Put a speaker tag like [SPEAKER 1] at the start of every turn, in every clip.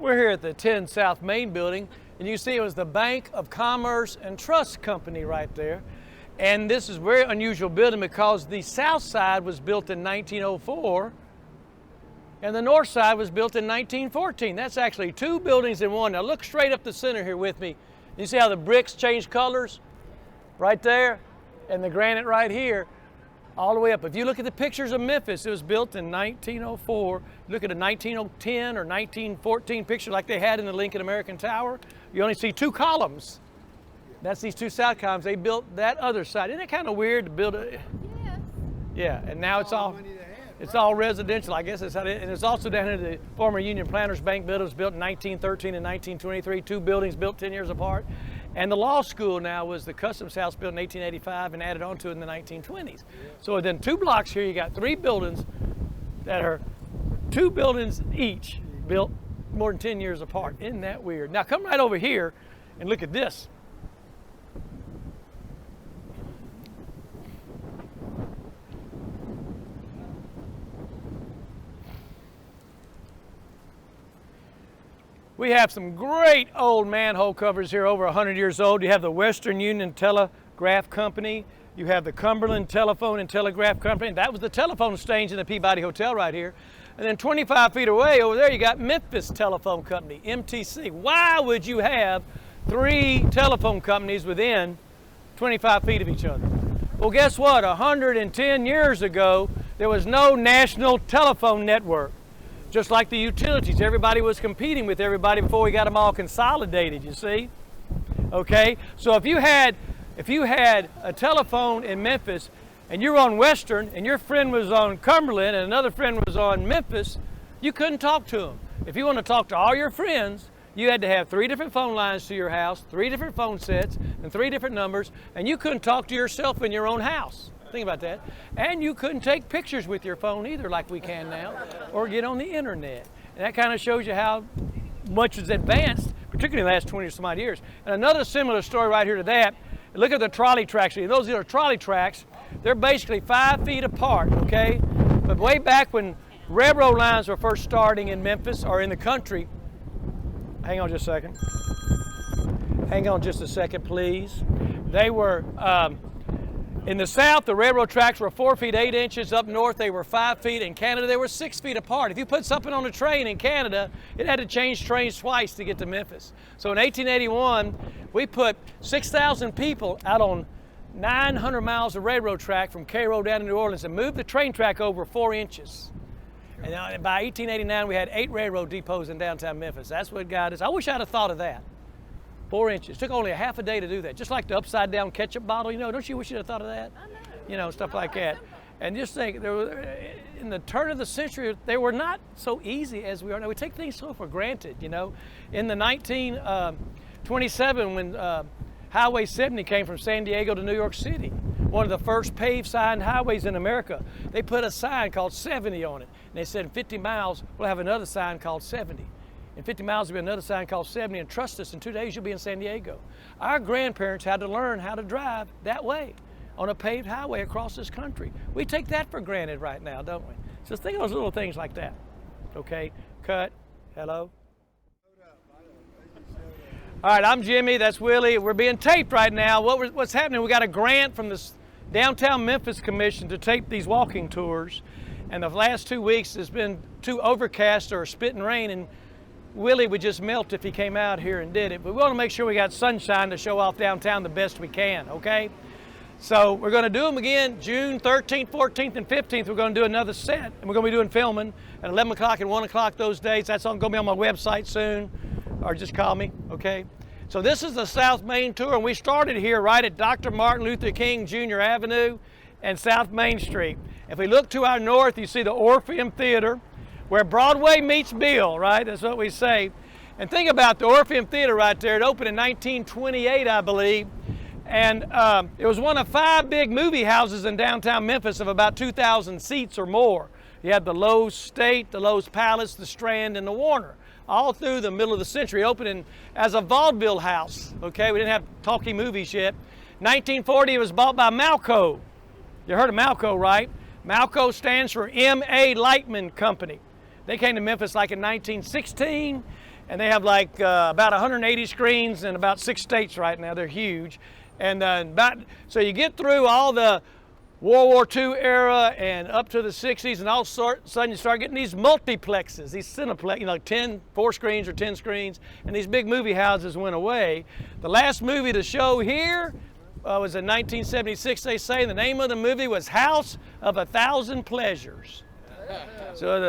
[SPEAKER 1] We're here at the 10 South Main building, and you see it was the Bank of Commerce and Trust Company right there. And this is a very unusual building because the south side was built in 1904 and the north side was built in 1914. That's actually two buildings in one. Now look straight up the center here with me. You see how the bricks change colors? Right there, and the granite right here, all the way up. If you look at the pictures of Memphis, it was built in 1904. Look at a 1910 or 1914 picture like they had in the Lincoln American Tower. You only see two columns. That's these two south columns. They built that other side. Isn't it kind of weird to build a...
[SPEAKER 2] Yes.
[SPEAKER 1] Yeah, and now it's all residential. I guess that's how it is. And it's also down here the former Union Planters Bank building was built in 1913 and 1923. Two buildings built 10 years apart. And the law school now was the Customs House built in 1885 and added on to it in the 1920s. So then 2 blocks here, you got 3 buildings that are 2 buildings each built more than 10 years apart. Isn't that weird? Now come right over here and look at this. We have some great old manhole covers here, over 100 years old. You have the Western Union Telegraph Company. You have the Cumberland Telephone and Telegraph Company. That was the telephone exchange in the Peabody Hotel right here. And then 25 feet away over there, you got Memphis Telephone Company, MTC. Why would you have 3 telephone companies within 25 feet of each other? Well, guess what? 110 years ago, there was no national telephone network. Just like the utilities, everybody was competing with everybody before we got them all consolidated, you see? Okay, so if you had a telephone in Memphis and you were on Western and your friend was on Cumberland and another friend was on Memphis, you couldn't talk to them. If you want to talk to all your friends, you had to have 3 different phone lines to your house, 3 different phone sets, and 3 different numbers, and you couldn't talk to yourself in your own house. Think about that. And you couldn't take pictures with your phone either like we can now, or get on the internet. And that kind of shows you how much was advanced, particularly in the last 20 or some odd years. And another similar story right here to that, look at the trolley tracks. Those are trolley tracks. They're basically 5 feet apart, okay? But way back when railroad lines were first starting in Memphis or in the country, hang on just a second. Hang on just a second, please. They were, in the south, the railroad tracks were 4 feet 8 inches. Up north, they were 5 feet. In Canada, they were 6 feet apart. If you put something on a train in Canada, it had to change trains twice to get to Memphis. So in 1881, we put 6,000 people out on 900 miles of railroad track from Cairo down to New Orleans and moved the train track over 4 inches. And by 1889, we had 8 railroad depots in downtown Memphis. That's what got us. I wish I'd have thought of that. 4 inches. It took only a half a day to do that. Just like the upside down ketchup bottle, you know, don't you wish you'd have thought of that?
[SPEAKER 2] I know.
[SPEAKER 1] You know, stuff like that. And just think, there were, in the turn of the century, they were not so easy as we are now. We take things so for granted, you know. In the 1927, when Highway 70 came from San Diego to New York City, one of the first paved signed highways in America, they put a sign called 70 on it. And they said in 50 miles, we'll have another sign called 70. In 50 miles, there'll be another sign called 70, and trust us, in 2 days, you'll be in San Diego. Our grandparents had to learn how to drive that way on a paved highway across this country. We take that for granted right now, don't we? So think of those little things like that. Okay, cut, hello. All right, I'm Jimmy, that's Willie. We're being taped right now. What's happening, we got a grant from the Downtown Memphis Commission to tape these walking tours. And the last 2 weeks, it's been too overcast or spitting rain, and Willie would just melt if he came out here and did it. But we want to make sure we got sunshine to show off downtown the best we can, okay? So we're going to do them again June 13th, 14th, and 15th. We're going to do another set, and we're going to be doing filming at 11 o'clock and 1 o'clock those days. That's all going to be on my website soon, or just call me, okay? So this is the South Main Tour, and we started here right at Dr. Martin Luther King Jr. Avenue and South Main Street. If we look to our north, you see the Orpheum Theatre, where Broadway meets Bill, right? That's what we say. And think about the Orpheum Theatre right there. It opened in 1928, I believe. And it was one of 5 big movie houses in downtown Memphis of about 2,000 seats or more. You had the Lowe's State, the Lowe's Palace, the Strand, and the Warner, all through the middle of the century, opening as a vaudeville house, okay? We didn't have talkie movies yet. 1940, it was bought by Malco. You heard of Malco, right? Malco stands for M.A. Lightman Company. They came to Memphis like in 1916, And they have like about 180 screens in about 6 states right now. They're huge. And so you get through all the World War II era and up to the 60s, and all of a sudden you start getting these multiplexes, these cineplex, you know, 4 screens or 10 screens, and these big movie houses went away. The last movie to show here was in 1976, they say. The name of the movie was House of a Thousand Pleasures. So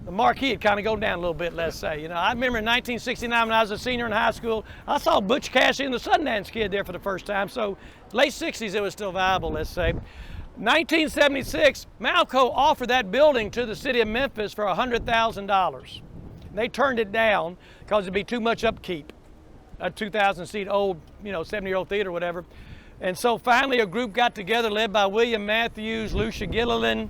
[SPEAKER 1] the marquee had kind of gone down a little bit, let's say. You know, I remember in 1969 when I was a senior in high school, I saw Butch Cassidy and the Sundance Kid there for the first time. So late 60s, it was still viable, let's say. 1976, Malco offered that building to the city of Memphis for $100,000. They turned it down because it'd be too much upkeep. A 2,000-seat old, you know, 70-year-old theater or whatever. And so finally a group got together led by William Matthews, Lucia Gilliland,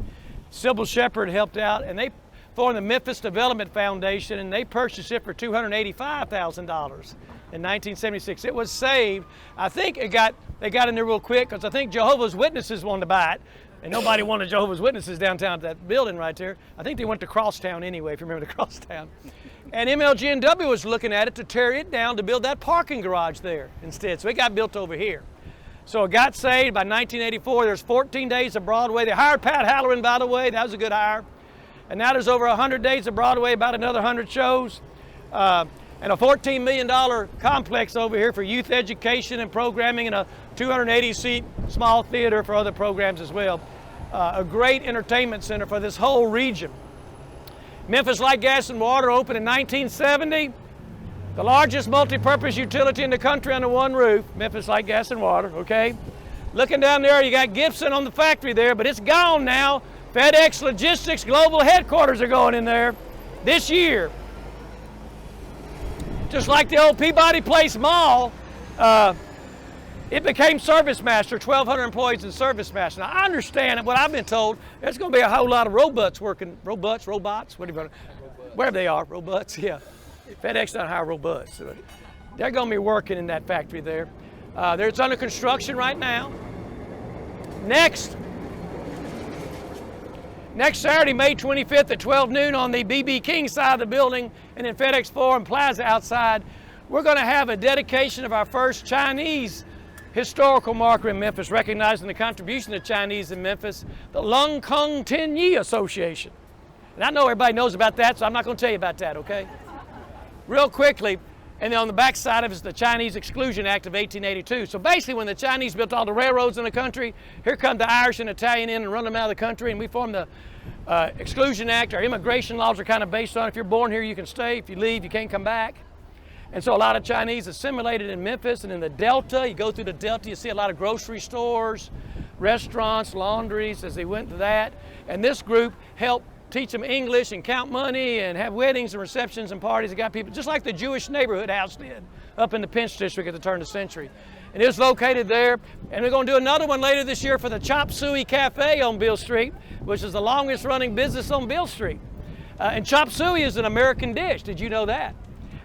[SPEAKER 1] Sybil Shepherd helped out, and they formed the Memphis Development Foundation, and they purchased it for $285,000 in 1976. It was saved. I think they got in there real quick because I think Jehovah's Witnesses wanted to buy it, and nobody wanted Jehovah's Witnesses downtown at that building right there. I think they went to Crosstown anyway, if you remember the Crosstown. And MLG&W was looking at it to tear it down to build that parking garage there instead. So it got built over here. So it got saved by 1984. There's 14 days of Broadway. They hired Pat Halloran, by the way. That was a good hire. And now there's over 100 days of Broadway, about another 100 shows. And a $14 million complex over here for youth education and programming, and a 280-seat small theater for other programs as well. A great entertainment center for this whole region. Memphis Light, Gas, and Water opened in 1970. The largest multi-purpose utility in the country under one roof, Memphis Light, Gas, and Water, okay? Looking down there, you got Gibson on the factory there, but it's gone now. FedEx Logistics Global Headquarters are going in there this year. Just like the old Peabody Place Mall, it became Service Master, 1,200 employees in Service Master. Now, I understand that what I've been told, there's going to be a whole lot of robots working, robots, whatever they are, robots, yeah. FedEx doesn't hire robots. They're going to be working in that factory there. It's under construction right now. Next Saturday, May 25th at 12 noon on the B.B. King side of the building and in FedEx Forum Plaza outside, we're going to have a dedication of our first Chinese historical marker in Memphis, recognizing the contribution of Chinese in Memphis, the Lung Kung Tin Yi Association. And I know everybody knows about that, so I'm not going to tell you about that, okay? Real quickly, and then on the back side of it is the Chinese Exclusion Act of 1882. So basically, when the Chinese built all the railroads in the country, here come the Irish and Italian in and run them out of the country, and we formed the Exclusion Act. Our immigration laws are kind of based on if you're born here, you can stay. If you leave, you can't come back. And so a lot of Chinese assimilated in Memphis and in the Delta. You go through the Delta, you see a lot of grocery stores, restaurants, laundries as they went to that. And this group helped teach them English and count money and have weddings and receptions and parties. They got people, just like the Jewish neighborhood house did up in the Pinch District at the turn of the century. And it's located there. And we're going to do another one later this year for the Chop Suey Cafe on Beale Street, which is the longest running business on Beale Street. And chop suey is an American dish. Did you know that?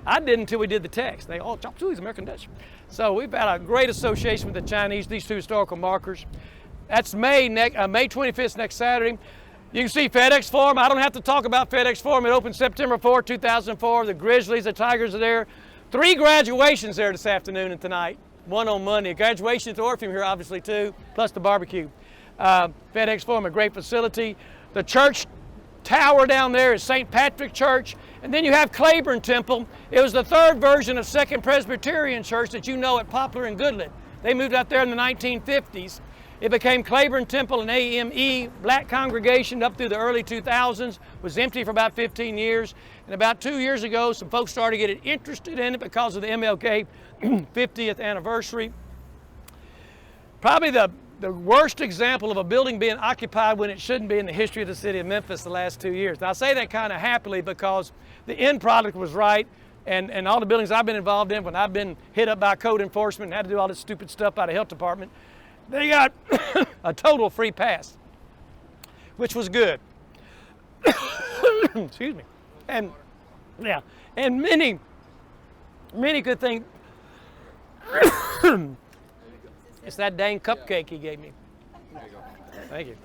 [SPEAKER 1] I didn't until we did the text. Chop suey is American dish. So we've had a great association with the Chinese, these two historical markers. That's May 25th, next Saturday. You can see FedEx Forum. I don't have to talk about FedEx Forum. It opened September 4, 2004. The Grizzlies, the Tigers are there. 3 graduations there this afternoon and tonight. 1 on Monday. A graduation at the Orpheum here, obviously, too, plus the barbecue. FedEx Forum, a great facility. The church tower down there is St. Patrick Church. And then you have Claiborne Temple. It was the 3rd version of Second Presbyterian Church that you know at Poplar and Goodlet. They moved out there in the 1950s. It became Claiborne Temple, an AME, black congregation up through the early 2000s, was empty for about 15 years. And about 2 years ago, some folks started getting interested in it because of the MLK 50th anniversary. Probably the worst example of a building being occupied when it shouldn't be in the history of the city of Memphis the last 2 years. Now, I say that kind of happily because the end product was right, and all the buildings I've been involved in, when I've been hit up by code enforcement and had to do all this stupid stuff by the health department, they got a total free pass, which was good. Excuse me. And yeah, and many good things. It's that dang cupcake he gave me.
[SPEAKER 2] There you go.
[SPEAKER 1] Thank you.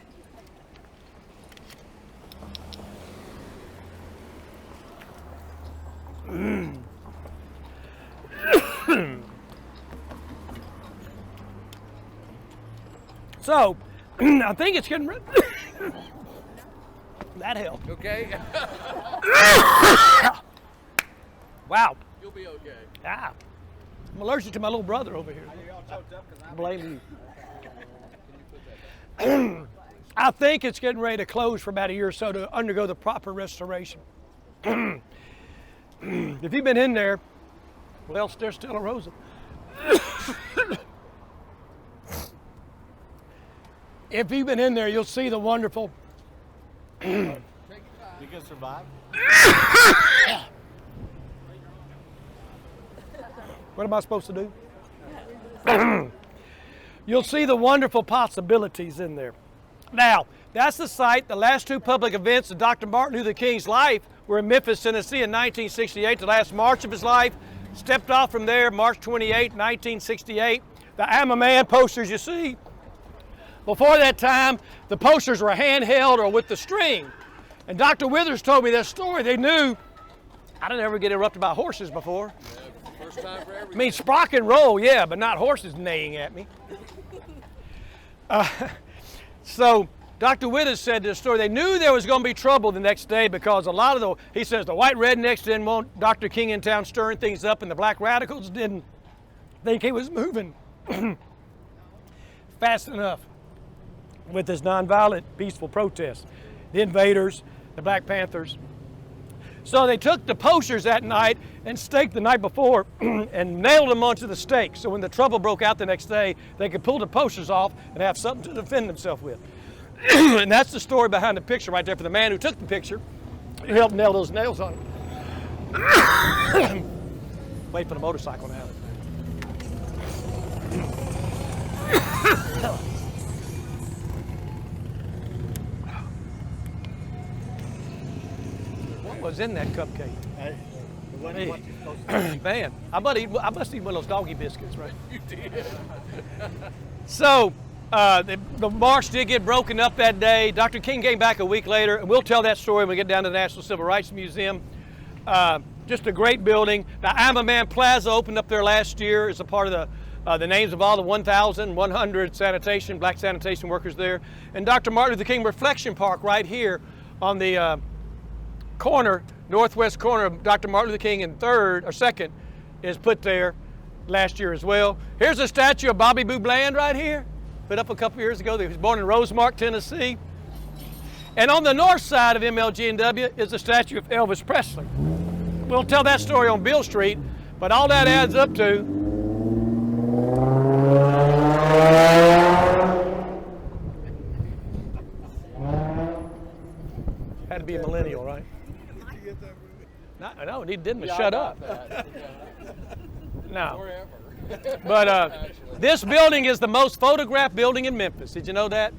[SPEAKER 1] So, I think it's getting ready. That helped.
[SPEAKER 2] Okay.
[SPEAKER 1] Wow.
[SPEAKER 2] You'll be okay.
[SPEAKER 1] Ah, I'm allergic to my little brother over here. Blame you. I think it's getting ready to close for about a year or so to undergo the proper restoration. If you've been in there, well, there's still a Rosa. If you've been in there, you'll see the wonderful.
[SPEAKER 3] You can survive.
[SPEAKER 1] What am I supposed to do? You'll see the wonderful possibilities in there. Now, that's the site. The last two public events of Dr. Martin Luther King's life were in Memphis, Tennessee in 1968, the last march of his life. Stepped off from there March 28, 1968. The I'm a Man posters you see. Before that time, the posters were handheld or with the string. And Dr. Withers told me that story. They knew I didn't ever get interrupted by horses before.
[SPEAKER 2] Yeah, first time for everything.
[SPEAKER 1] I mean, sprock and roll, yeah, but not horses neighing at me. So Dr. Withers said this story. They knew there was going to be trouble the next day because a lot of he says the white rednecks didn't want Dr. King in town stirring things up, and the black radicals didn't think he was moving fast enough with this nonviolent, peaceful protest. The invaders, the Black Panthers. So they took the posters that night and staked the night before and nailed them onto the stake. So when the trouble broke out the next day, they could pull the posters off and have something to defend themselves with. And that's the story behind the picture right there for the man who took the picture. He helped nail those nails on it. Wait for the motorcycle now. What was in that cupcake? Man, I must eat one of those doggy biscuits, right?
[SPEAKER 2] You did.
[SPEAKER 1] So, the march did get broken up that day. Dr. King came back a week later, and we'll tell that story when we get down to the National Civil Rights Museum. Just a great building. The I'm a Man Plaza opened up there last year as a part of the names of all the 1,100 black sanitation workers there. And Dr. Martin Luther King Reflection Park right here on the northwest corner of Dr. Martin Luther King and 3rd or 2nd is put there last year as well. Here's a statue of Bobby Boo Bland right here, put up a couple years ago. He was born in Rosemark, Tennessee. And on the north side of MLG&W is a statue of Elvis Presley. We'll tell that story on Beale Street, but all that adds up to had to be a millennial, right? No, he didn't.
[SPEAKER 2] Yeah,
[SPEAKER 1] shut up. No.
[SPEAKER 2] Forever.
[SPEAKER 1] But this building is the most photographed building in Memphis. Did you know that?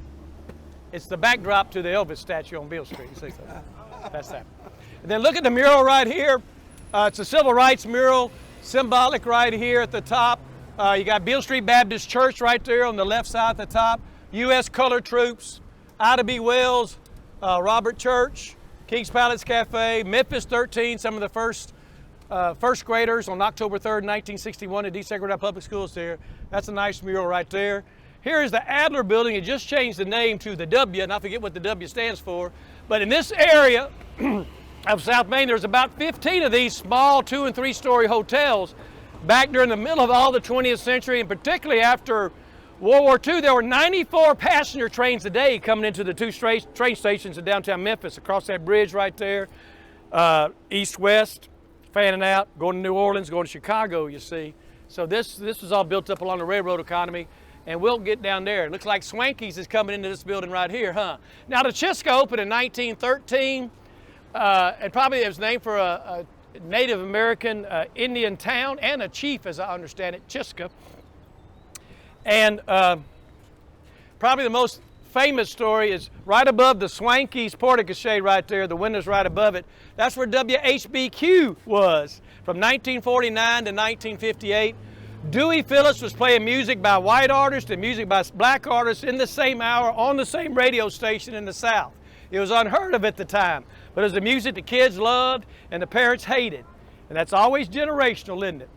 [SPEAKER 1] It's the backdrop to the Elvis statue on Beale Street. You see that? That's that. And then look at the mural right here. It's a civil rights mural, symbolic right here at the top. You got Beale Street Baptist Church right there on the left side at the top. U.S. Colored Troops, Ida B. Wells, Robert Church, King's Palace Cafe, Memphis 13, some of the first graders on October 3rd, 1961 at desegregated public schools there. That's a nice mural right there. Here is the Adler building. It just changed the name to the W, and I forget what the W stands for. But in this area of South Main, there's about 15 of these small 2- and 3-story hotels back during the middle of all the 20th century, and particularly after World War II, there were 94 passenger trains a day coming into the 2 train stations in downtown Memphis, across that bridge right there, east-west, fanning out, going to New Orleans, going to Chicago, you see. So this was all built up along the railroad economy, and we'll get down there. It looks like Swanky's is coming into this building right here, huh? Now, the Chiska opened in 1913, and probably it was named for a Native American Indian town and a chief, as I understand it, Chiska. And probably the most famous story is right above the Swanky's portico right there, the windows right above it. That's where WHBQ was from 1949 to 1958. Dewey Phillips was playing music by white artists and music by black artists in the same hour on the same radio station in the South. It was unheard of at the time, but it was the music the kids loved and the parents hated. And that's always generational, isn't it?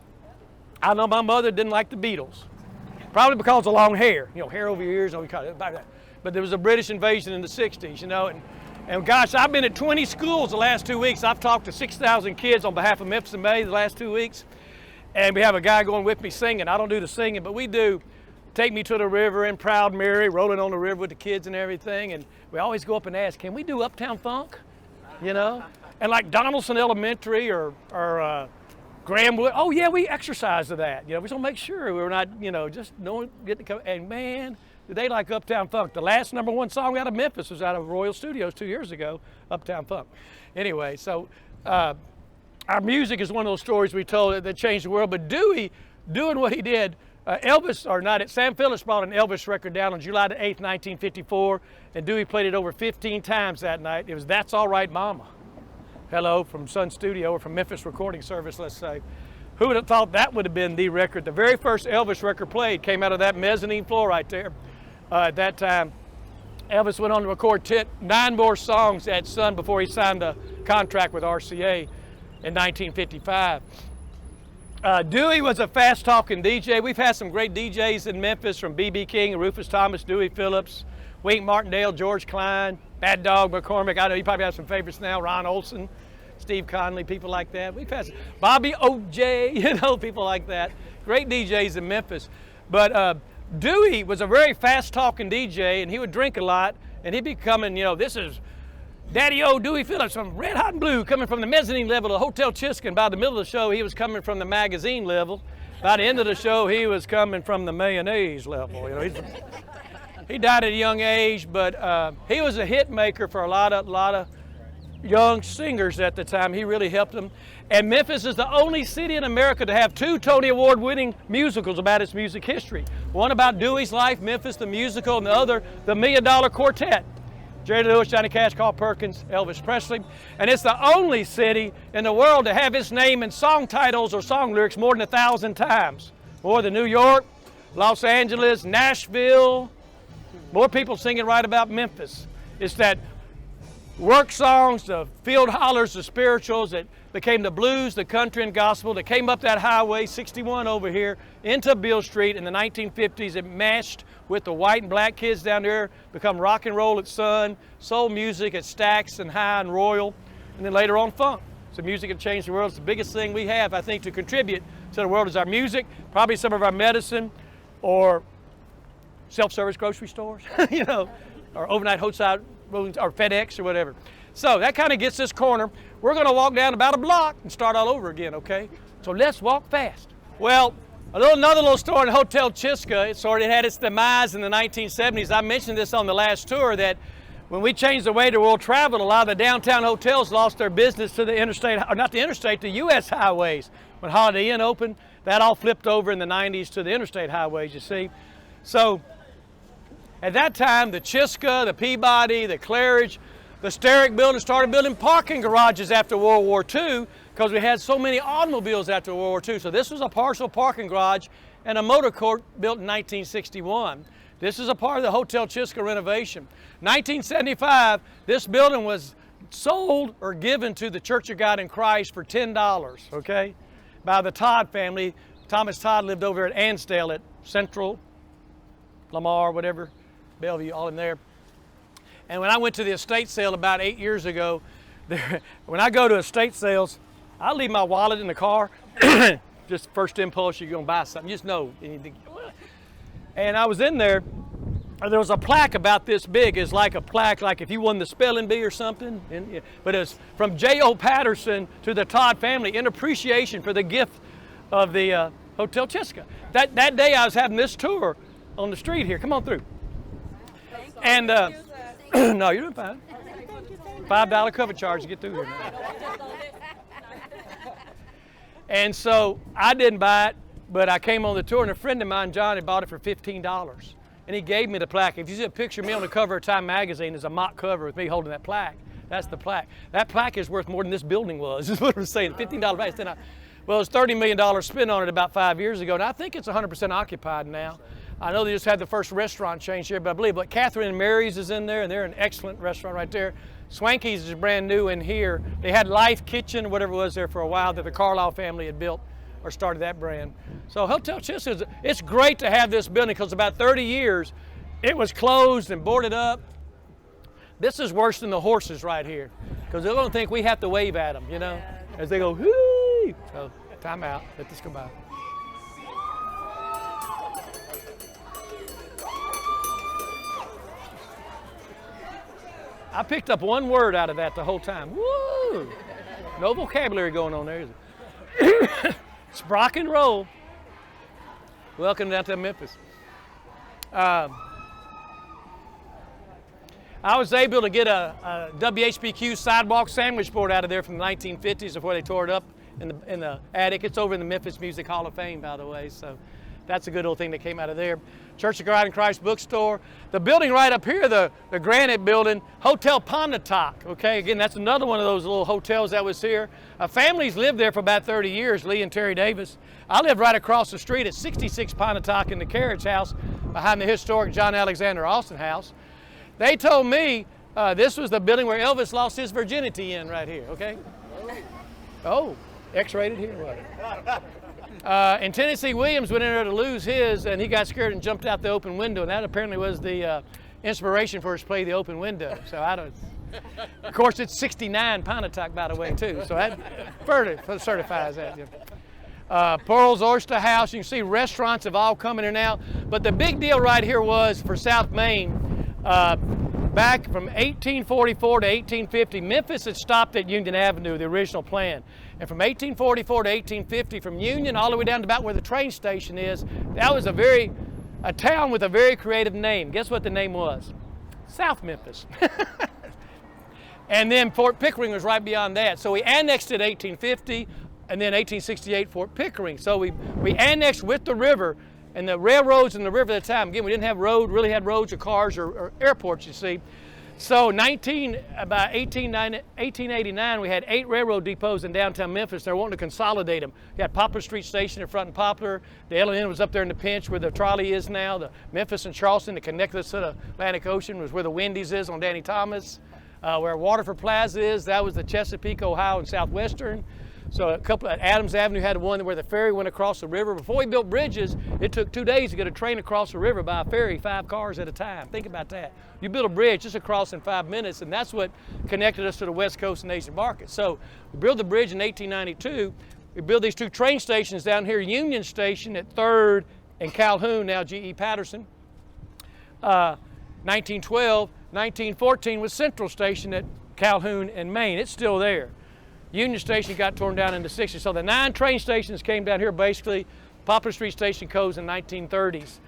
[SPEAKER 1] I know my mother didn't like the Beatles. Probably because of long hair, hair over your ears. But there was a British invasion in the 60s, and gosh, I've been at 20 schools the last 2 weeks. I've talked to 6,000 kids on behalf of Memphis and May the last 2 weeks. And we have a guy going with me singing. I don't do the singing, but we do Take Me to the River and Proud Mary, rolling on the river with the kids and everything. And we always go up and ask, can we do Uptown Funk? And like Donaldson Elementary or Grahamwood, oh yeah, we exercise to that. We just want to make sure we're not, just no one get to come. And man, they like Uptown Funk. The last #1 song out of Memphis was out of Royal Studios 2 years ago, Uptown Funk. Anyway, so our music is one of those stories we told that changed the world. But Dewey, doing what he did, Sam Phillips brought an Elvis record down on July the 8th, 1954, and Dewey played it over 15 times that night. It was That's All Right Mama. Hello from Sun Studio, or from Memphis Recording Service, let's say. Who would have thought that would have been the record? The very first Elvis record played came out of that mezzanine floor right there. At that time, Elvis went on to record 9 more songs at Sun before he signed a contract with RCA in 1955. Dewey was a fast-talking DJ. We've had some great DJs in Memphis, from B.B. King, Rufus Thomas, Dewey Phillips, Wink Martindale, George Klein, Bad Dog McCormick. I know you probably have some favorites now. Ron Olson, Steve Conley, people like that. We've had Bobby O.J., people like that. Great DJs in Memphis. But Dewey was a very fast-talking DJ, and he would drink a lot, and he'd be coming, this is Daddy-O Dewey Phillips from Red Hot and Blue, coming from the mezzanine level of Hotel Chiska. And by the middle of the show, he was coming from the magazine level. By the end of the show, he was coming from the mayonnaise level. He died at a young age, but he was a hit maker for a lot of young singers at the time. He really helped them. And Memphis is the only city in America to have 2 Tony Award-winning musicals about its music history. One about Dewey's life, Memphis the musical, and the other, the $1 Million Quartet. Jerry Lewis, Johnny Cash, Carl Perkins, Elvis Presley. And it's the only city in the world to have its name in song titles or song lyrics more than 1,000 times. More than New York, Los Angeles, Nashville. More people singing right about Memphis. It's that work songs, the field hollers, the spirituals that became the blues, the country, and gospel that came up that highway 61 over here into Beale Street in the 1950s. It matched with the white and black kids down there, become rock and roll at Sun, soul music at Stax and High and Royal, and then later on funk. So music had changed the world. It's the biggest thing we have, I think, to contribute to the world is our music, probably some of our medicine, or self-service grocery stores, or overnight hotel, or FedEx or whatever. So that kind of gets this corner. We're going to walk down about a block and start all over again, okay? So let's walk fast. Well, another little story in Hotel Chiska. It sort of had its demise in the 1970s. I mentioned this on the last tour, that when we changed the way the world traveled, a lot of the downtown hotels lost their business to the interstate, or not the interstate, the U.S. highways. When Holiday Inn opened, that all flipped over in the 90s to the interstate highways, you see. So at that time, the Chiska, the Peabody, the Claridge, the Steric building started building parking garages after World War II because we had so many automobiles after World War II. So this was a partial parking garage and a motor court built in 1961. This is a part of the Hotel Chiska renovation. 1975, this building was sold or given to the Church of God in Christ for $10, okay, by the Todd family. Thomas Todd lived over at Ansdale at Central, Lamar, whatever, Bellevue, all in there. And when I went to the estate sale about 8 years ago, when I go to estate sales, I leave my wallet in the car. Just first impulse, you're gonna buy something, just know. And I was in there, and there was a plaque about this big. It's like a plaque, like if you won the spelling bee or something. But it's from J.O. Patterson to the Todd family in appreciation for the gift of the Hotel Chiska. That day I was having this tour on the street here. Come on through. And no, you're doing fine. $5 cover charge to get through here. And so I didn't buy it, but I came on the tour, and a friend of mine, John, had bought it for $15. And he gave me the plaque. If you see a picture of me on the cover of Time magazine, there's a mock cover with me holding that plaque. That's the plaque. That plaque is worth more than this building was, is what we're saying. $15 plaque. Well, it was $30 million spent on it about 5 years ago, and I think it's 100% occupied now. I know they just had the first restaurant change here, but I believe like Catherine and Mary's is in there, and they're an excellent restaurant right there. Swanky's is brand new in here. They had Life Kitchen, whatever it was there for a while, that the Carlisle family had built or started that brand. So Hotel Chisholm, it's great to have this building because about 30 years it was closed and boarded up. This is worse than the horses right here because they're going to think we have to wave at them, you know, as they go, whoo! So time out, let this go by. I picked up one word out of that the whole time. Woo! No vocabulary going on there, is it? It's rock and roll. Welcome to Downtown Memphis. I was able to get a WHBQ sidewalk sandwich board out of there from the 1950s before they tore it up in the attic. It's over in the Memphis Music Hall of Fame, by the way, so that's a good old thing that came out of there. Church of God in Christ bookstore. The building right up here, the granite building, Hotel Pontotoc, okay? Again, that's another one of those little hotels that was here. Families lived there for about 30 years, Lee and Terry Davis. I lived right across the street at 66 Pontotoc in the Carriage House behind the historic John Alexander Austin House. They told me this was the building where Elvis lost his virginity in right here, okay? Oh, X-rated here, what? And Tennessee Williams went in there to lose his, and he got scared and jumped out the open window, and that apparently was the inspiration for his play, The Open Window. So I don't. Of course, it's 69 Pontotoc, by the way, too. So that further certifies that. Yeah. Pearl's Oyster House. You can see restaurants have all come in here now. But the big deal right here was for South Main. Back from 1844 to 1850, Memphis had stopped at Union Avenue, the original plan. And from 1844 to 1850, from Union all the way down to about where the train station is, that was a town with a very creative name. Guess what the name was? South Memphis. And then Fort Pickering was right beyond that. So we annexed it in 1850, and then 1868 Fort Pickering. So we annexed with the river. And the railroads and the river at the time, again, we didn't have really had roads or cars or airports, you see. So about 1889, we had 8 railroad depots in downtown Memphis. They were wanting to consolidate them. You had Poplar Street Station in front of Poplar. The L&N was up there in the Pinch where the trolley is now. The Memphis and Charleston that connected us to the Atlantic Ocean was where the Wendy's is on Danny Thomas. Where Waterford Plaza is, that was the Chesapeake, Ohio, and Southwestern. So a couple at Adams Avenue had one where the ferry went across the river. Before we built bridges, it took 2 days to get a train across the river by a ferry, 5 cars at a time. Think about that. You build a bridge just across in 5 minutes, and that's what connected us to the West Coast and Asian market. So we built the bridge in 1892. We built these 2 train stations down here, Union Station at 3rd and Calhoun, now G.E. Patterson. 1912, 1914 was Central Station at Calhoun and Maine. It's still there. Union Station got torn down in the 60s. So the 9 train stations came down here basically. Poplar Street Station closed in the 1930s.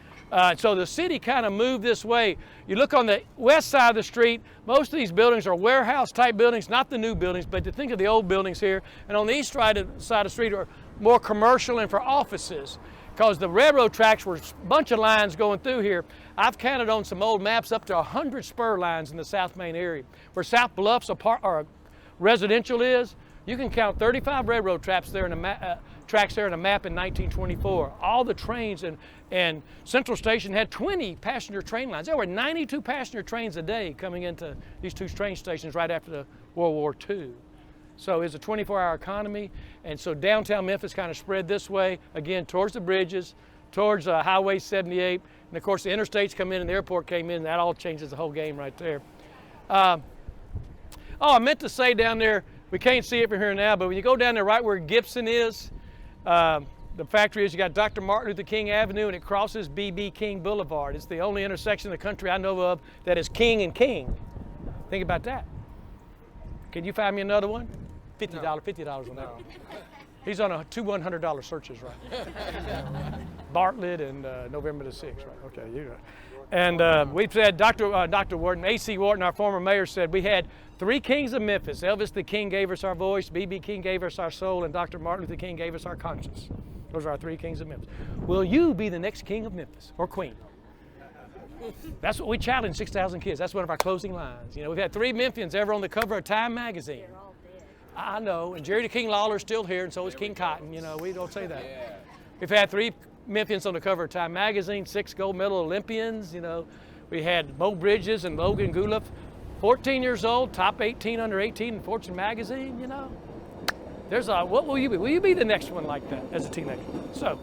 [SPEAKER 1] So the city kind of moved this way. You look on the west side of the street, most of these buildings are warehouse type buildings, not the new buildings, but to think of the old buildings here. And on the east side of the street are more commercial and for offices, because the railroad tracks were a bunch of lines going through here. I've counted on some old maps up to 100 spur lines in the South Main area. Where South Bluffs or residential is, you can count 35 railroad tracks there in a map in 1924. All the trains and Central Station had 20 passenger train lines. There were 92 passenger trains a day coming into these 2 train stations right after the World War II. So it's a 24-hour economy, and so downtown Memphis kind of spread this way, again, towards the bridges, towards Highway 78, and of course the interstates come in and the airport came in, and that all changes the whole game right there. I meant to say down there, we can't see it from here now, but when you go down there right where Gibson is, the factory is, you got Dr. Martin Luther King Avenue and it crosses B.B. King Boulevard. It's the only intersection in the country I know of that is King and King. Think about that. Can you find me another one? $50 on that one. He's on 2 $100 searches right now. Bartlett and November the 6th, right? Okay, you got it. And we've said, Dr. Wharton, A.C. Wharton, our former mayor, said we had 3 kings of Memphis. Elvis the King gave us our voice, B.B. King gave us our soul, and Dr. Martin Luther King gave us our conscience. Those are our 3 kings of Memphis. Will you be the next king of Memphis or queen? That's what we challenge 6,000 kids. That's one of our closing lines. You know, we've had 3 Memphians ever on the cover of Time magazine.
[SPEAKER 4] They're all dead.
[SPEAKER 1] I know, and Jerry the King Lawler's still here, and so is King Cotton. You know, we don't say that. We've had 3 Memphians on the cover of Time magazine, 6 gold medal Olympians. You know, we had Mo Bridges and Logan Guliff, 14 years old, top 18 under 18 in Fortune magazine. You know, What will you be? Will you be the next one like that as a teenager? So,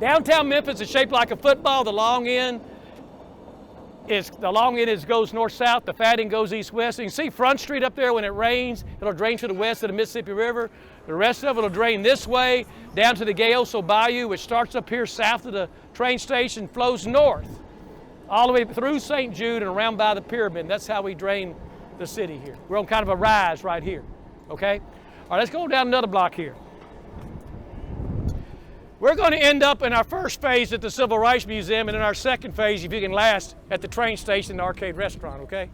[SPEAKER 1] downtown Memphis is shaped like a football. The long end goes north-south. The fat end goes east-west. So you can see Front Street up there when it rains. It'll drain to the west of the Mississippi River. The rest of it will drain this way down to the Gayoso Bayou, which starts up here south of the train station, flows north all the way through St. Jude and around by the pyramid. That's how we drain the city here. We're on kind of a rise right here, okay? All right, let's go down another block here. We're going to end up in our first phase at the Civil Rights Museum and in our second phase, if you can last, at the train station and arcade restaurant, okay?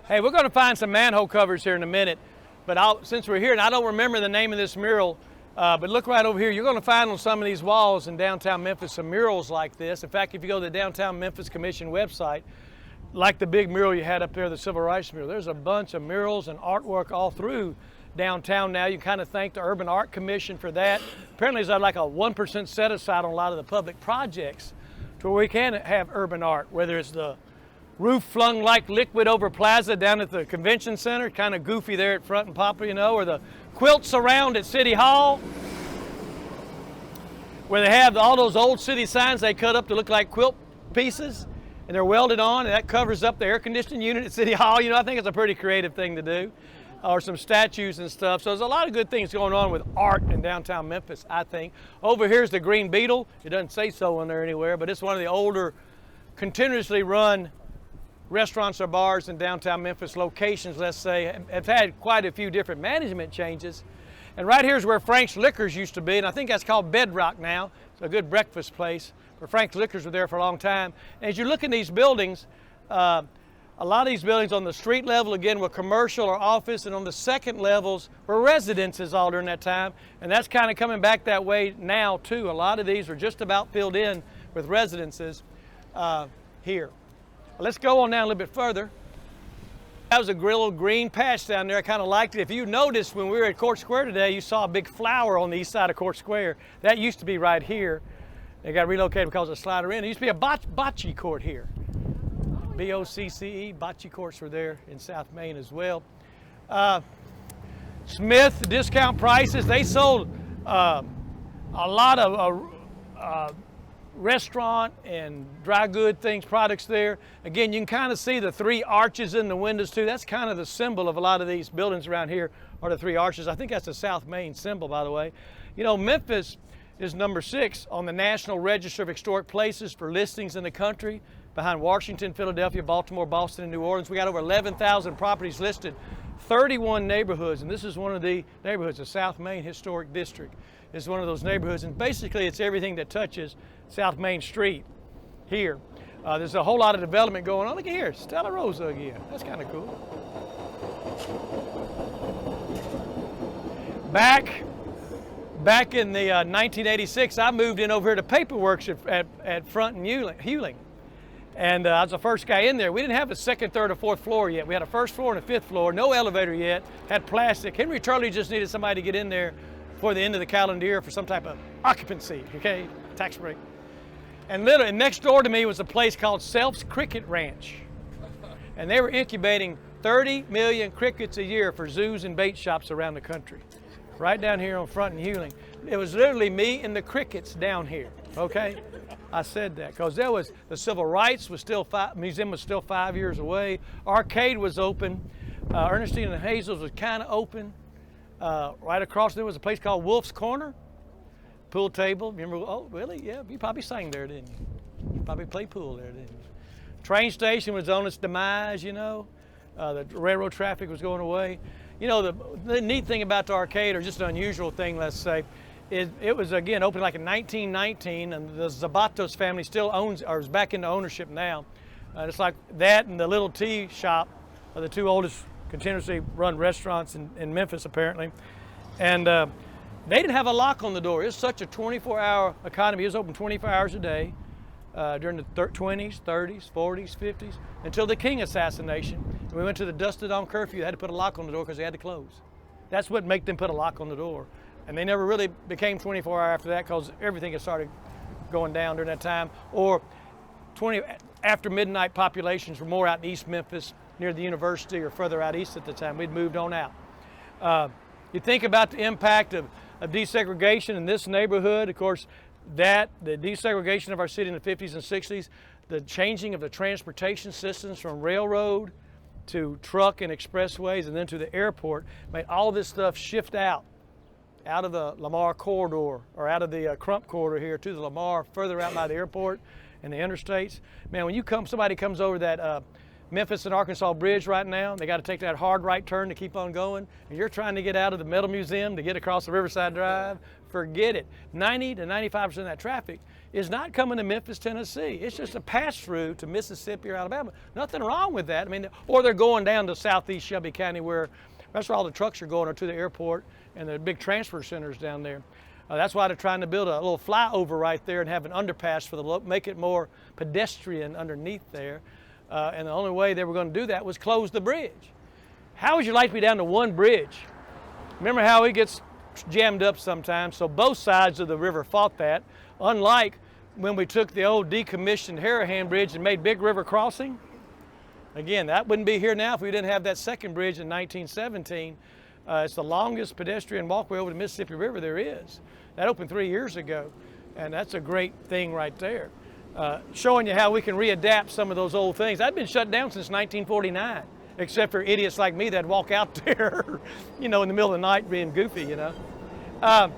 [SPEAKER 1] Hey, we're going to find some manhole covers here in a minute, but since we're here, and I don't remember the name of this mural, but look right over here. You're going to find on some of these walls in downtown Memphis some murals like this. In fact, if you go to the Downtown Memphis Commission website, like the big mural you had up there, the Civil Rights mural, there's a bunch of murals and artwork all through downtown now. You can kind of thank the Urban Art Commission for that. Apparently there's like a 1% set aside on a lot of the public projects to where we can have urban art, whether it's the roof flung like liquid over Plaza down at the convention center, kind of goofy there at Front and Papa, you know, or the quilts around at City Hall, where they have all those old city signs they cut up to look like quilt pieces, and they're welded on, and that covers up the air conditioning unit at City Hall. You know, I think it's a pretty creative thing to do. Or some statues and stuff. So there's a lot of good things going on with art in downtown Memphis, I think. Over here's the Green Beetle. It doesn't say so on there anywhere, but it's one of the older, continuously run restaurants or bars in downtown Memphis, locations, let's say, have had quite a few different management changes. And right here's where Frank's Liquors used to be, and I think that's called Bedrock now. It's a good breakfast place, but Frank's Liquors were there for a long time. And as you look in these buildings, a lot of these buildings on the street level, again, were commercial or office, and on the second levels were residences all during that time. And that's kind of coming back that way now, too. A lot of these are just about filled in with residences here. Let's go on down a little bit further. That was a little green patch down there. I kind of liked it. If you noticed when we were at Court Square today, you saw a big flower on the east side of Court Square. That used to be right here. They got relocated because of Slider Inn. It used to be a bocce court here. B-O-C-C-E, bocce courts were there in South Main as well. Smith, discount prices, they sold a lot of restaurant and dry good things, products there. Again, you can kind of see the three arches in the windows too. That's kind of the symbol of a lot of these buildings around here are the three arches. I think that's the South Main symbol, by the way. You know, Memphis is number 6 on the National Register of Historic Places for listings in the country, behind Washington, Philadelphia, Baltimore, Boston, and New Orleans. We got over 11,000 properties listed, 31 neighborhoods, and this is one of the neighborhoods. The South Main Historic District is one of those neighborhoods, and basically it's everything that touches South Main Street here. There's a whole lot of development going on. Look at here, Stella Rosa again. That's kind of cool. Back in the 1986, I moved in over here to Paperworks at Front and Hewling. And I was the first guy in there. We didn't have a second, third, or fourth floor yet. We had a first floor and a fifth floor, no elevator yet, had plastic. Henry Turley just needed somebody to get in there before the end of the calendar year for some type of occupancy, okay, tax break. And literally next door to me was a place called Self's Cricket Ranch. And they were incubating 30 million crickets a year for zoos and bait shops around the country. Right down here on Front and Hewling. It was literally me and the crickets down here, okay? I said that because there was the Civil Rights was still museum was still 5 years away. Arcade was open. Ernestine and Hazel's was kind of open. Right across there was a place called Wolf's Corner. Pool table. Remember? Oh, really? Yeah. You probably sang there, didn't you? You probably played pool there, didn't you? Train station was on its demise. You know, the railroad traffic was going away. You know, the neat thing about the arcade, or just an unusual thing, let's say, it was, again, opened like in 1919, and the Zabatos family still owns, or is back into ownership now. It's like that and the Little Tea Shop are the two oldest continuously run restaurants in Memphis, apparently. And they didn't have a lock on the door. It's such a 24-hour economy. It was open 24 hours a day during the 20s, 30s, 40s, 50s, until the King assassination. And we went to the dusk to dawn curfew. They had to put a lock on the door because they had to close. That's what made them put a lock on the door. And they never really became 24 hours after that because everything had started going down during that time. Or after midnight populations were more out in East Memphis near the university or further out east at the time. We'd moved on out. You think about the impact of desegregation in this neighborhood. Of course, the desegregation of our city in the 50s and 60s, the changing of the transportation systems from railroad to truck and expressways and then to the airport made all this stuff shift out of the Lamar corridor or out of the Crump corridor here to the Lamar, further out by the airport and the interstates. Man, when somebody comes over that Memphis and Arkansas bridge right now, they got to take that hard right turn to keep on going, and you're trying to get out of the Metal Museum to get across the Riverside Drive, forget it. 90 to 95% of that traffic is not coming to Memphis, Tennessee. It's just a pass-through to Mississippi or Alabama. Nothing wrong with that. I mean, or they're going down to southeast Shelby County where that's where all the trucks are going, or to the airport and the big transfer centers down there. That's why they're trying to build a little flyover right there and have an underpass for make it more pedestrian underneath there. And the only way they were going to do that was close the bridge. How would you like to be down to one bridge? Remember how it gets jammed up sometimes, so both sides of the river fought that, unlike when we took the old decommissioned Harahan Bridge and made Big River Crossing. Again, that wouldn't be here now if we didn't have that second bridge in 1917. It's the longest pedestrian walkway over the Mississippi River there is. That opened 3 years ago, and that's a great thing right there. Showing you how we can readapt some of those old things. That'd been shut down since 1949, except for idiots like me that walk out there, in the middle of the night being goofy, A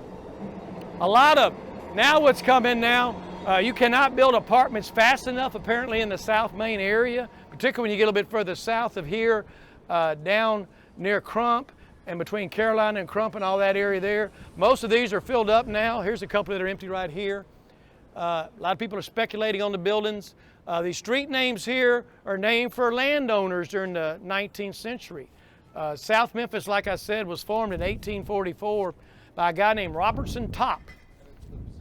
[SPEAKER 1] lot of, now what's coming now, you cannot build apartments fast enough apparently in the South Main area, particularly when you get a little bit further south of here, down near Crump and between Carolina and Crump and all that area there. Most of these are filled up now. Here's a couple that are empty right here. A lot of people are speculating on the buildings. These street names here are named for landowners during the 19th century. South Memphis, like I said, was formed in 1844 by a guy named Robertson Top.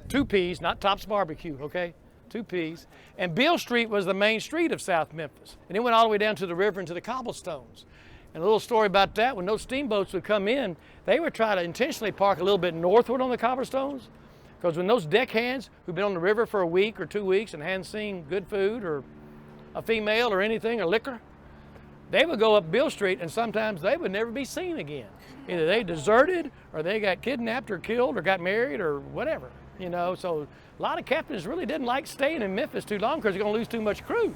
[SPEAKER 1] 2 P's, not Top's Barbecue, okay? 2 P's. And Beale Street was the main street of South Memphis. And it went all the way down to the river and to the cobblestones. And a little story about that, when those steamboats would come in, they would try to intentionally park a little bit northward on the cobblestones. Because when those deckhands who've been on the river for a week or 2 weeks and hadn't seen good food or a female or anything or liquor, they would go up Beale Street and sometimes they would never be seen again. Either they deserted or they got kidnapped or killed or got married or whatever, So a lot of captains really didn't like staying in Memphis too long because they're going to lose too much crew,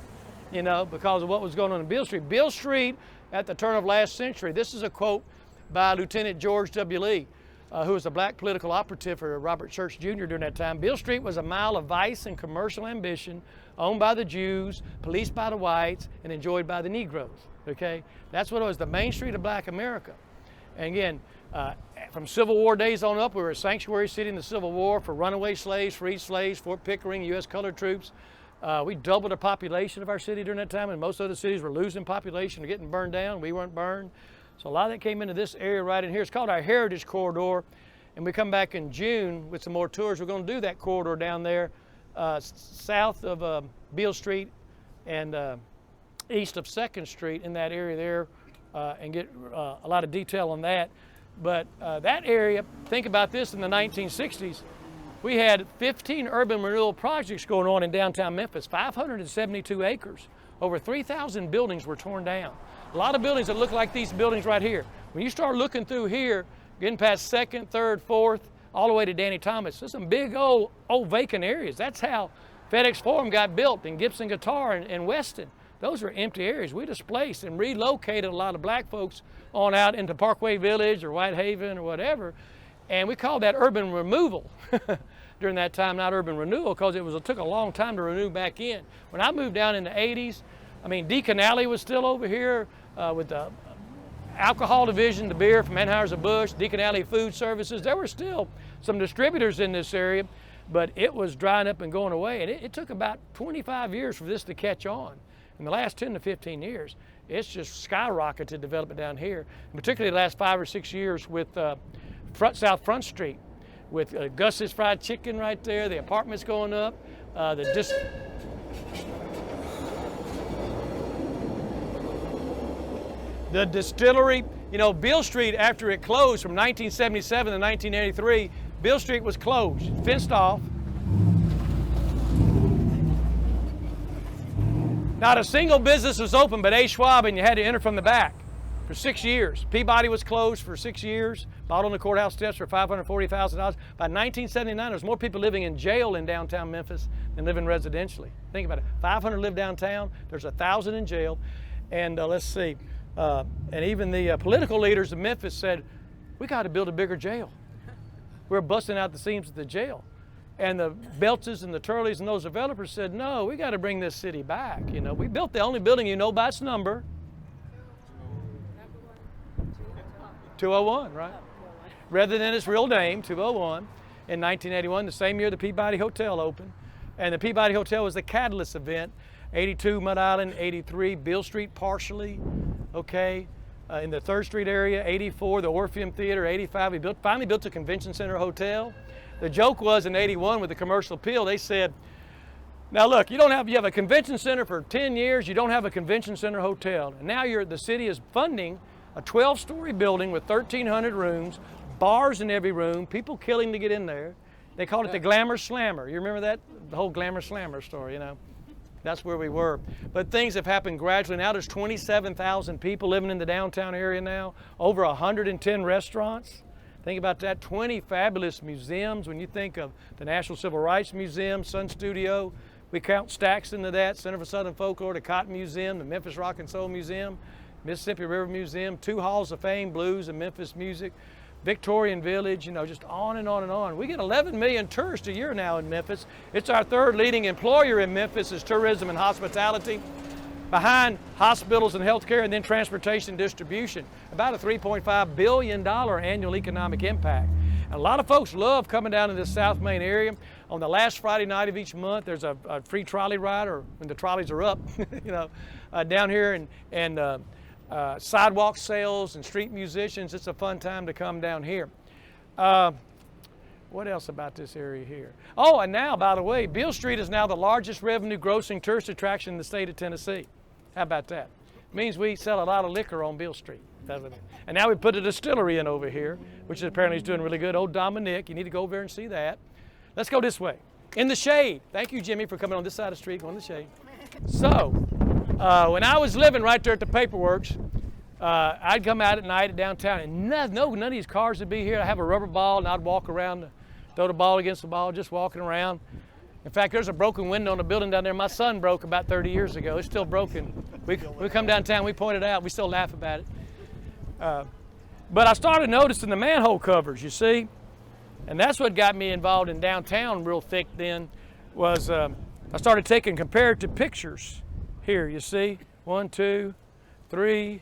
[SPEAKER 1] because of what was going on in Beale Street. Beale Street at the turn of last century. This is a quote by Lieutenant George W. Lee. Who was a black political operative for Robert Church Jr. during that time. Beale Street was a mile of vice and commercial ambition, owned by the Jews, policed by the whites, and enjoyed by the Negroes, okay? That's what it was, the main street of black America. And again, from Civil War days on up, we were a sanctuary city in the Civil War for runaway slaves, freed slaves, Fort Pickering, U.S. colored troops. We doubled the population of our city during that time, and most other cities were losing population or getting burned down. We weren't burned. So a lot of that came into this area right in here. It's called our Heritage Corridor, and we come back in June with some more tours. We're going to do that corridor down there south of Beale Street and east of 2nd Street in that area there and get a lot of detail on that. But that area, think about this, in the 1960s, we had 15 urban renewal projects going on in downtown Memphis, 572 acres. Over 3,000 buildings were torn down. A lot of buildings that look like these buildings right here. When you start looking through here, getting past 2nd, 3rd, 4th, all the way to Danny Thomas, there's some big old vacant areas. That's how FedEx Forum got built in Gibson Guitar and Weston. Those were empty areas. We displaced and relocated a lot of black folks on out into Parkway Village or Whitehaven or whatever. And we called that urban removal during that time, not urban renewal, because it took a long time to renew back in. When I moved down in the 80s, Deacon Alley was still over here with the alcohol division, the beer from Anheuser-Busch, Deacon Alley Food Services. There were still some distributors in this area, but it was drying up and going away. And it took about 25 years for this to catch on. In the last 10 to 15 years, it's just skyrocketed development down here, and particularly the last 5 or 6 years with South Front Street, with Gus's Fried Chicken right there, the apartments going up, the distillery. Beale Street, after it closed from 1977 to 1983, Beale Street was closed, fenced off. Not a single business was open but A. Schwab, and you had to enter from the back. for 6 years. Peabody was closed for 6 years, bought on the courthouse steps for $540,000. By 1979, there's more people living in jail in downtown Memphis than living residentially. Think about it. 500 live downtown. There's 1,000 in jail. And let's see. And even the political leaders of Memphis said, we got to build a bigger jail. We're busting out the seams at the jail. And the Belches and the Turleys and those developers said, no, we got to bring this city back. You know, we built the only building you know by its number. 201, right? Rather than its real name, 201. In 1981, the same year the Peabody Hotel opened. And the Peabody Hotel was the catalyst event. 82 Mud Island, 83 Beale Street partially, okay. In the 3rd Street area, 84 the Orpheum Theatre, 85 we finally built a convention center hotel. The joke was in 81 with the commercial appeal, they said, now look, you have a convention center for 10 years, you don't have a convention center hotel. And now the city is funding a 12-story building with 1,300 rooms, bars in every room, people killing to get in there. They called it the Glamour Slammer. You remember that? The whole Glamour Slammer story, you know. That's where we were. But things have happened gradually. Now there's 27,000 people living in the downtown area now, over 110 restaurants. Think about that, 20 fabulous museums. When you think of the National Civil Rights Museum, Sun Studio, we count Stax into that, Center for Southern Folklore, the Cotton Museum, the Memphis Rock and Soul Museum, Mississippi River Museum, 2 Halls of Fame, Blues and Memphis Music, Victorian Village, you know, just on and on and on. We get 11 million tourists a year now in Memphis. It's our 3rd leading employer in Memphis is tourism and hospitality, behind hospitals and healthcare, and then transportation distribution. About a $3.5 billion annual economic impact. And a lot of folks love coming down to this South Main area. On the last Friday night of each month, there's a free trolley ride, or when the trolleys are up, you know, down here, and sidewalk sales and street musicians. It's a fun time to come down here. What else about this area here? Oh, and now, by the way, Beale Street is now the largest revenue grossing tourist attraction in the state of Tennessee. How about that? It means we sell a lot of liquor on Beale Street. And now we put a distillery in over here, which apparently is doing really good. Old Dominic, you need to go over there and see that. Let's go this way. In the shade. Thank you, Jimmy, for coming on this side of the street, going in the shade. So, when I was living right there at the Paperworks, I'd come out at night at downtown, and none of these cars would be here. I'd have a rubber ball, and I'd walk around, throw the ball against the ball, just walking around. In fact, there's a broken window in a building down there my son broke about 30 years ago. It's still broken. We come downtown, we point it out, we still laugh about it. But I started noticing the manhole covers, you see, and that's what got me involved in downtown real thick then, was I started taking comparative pictures. Here, you see, 1, 2, 3.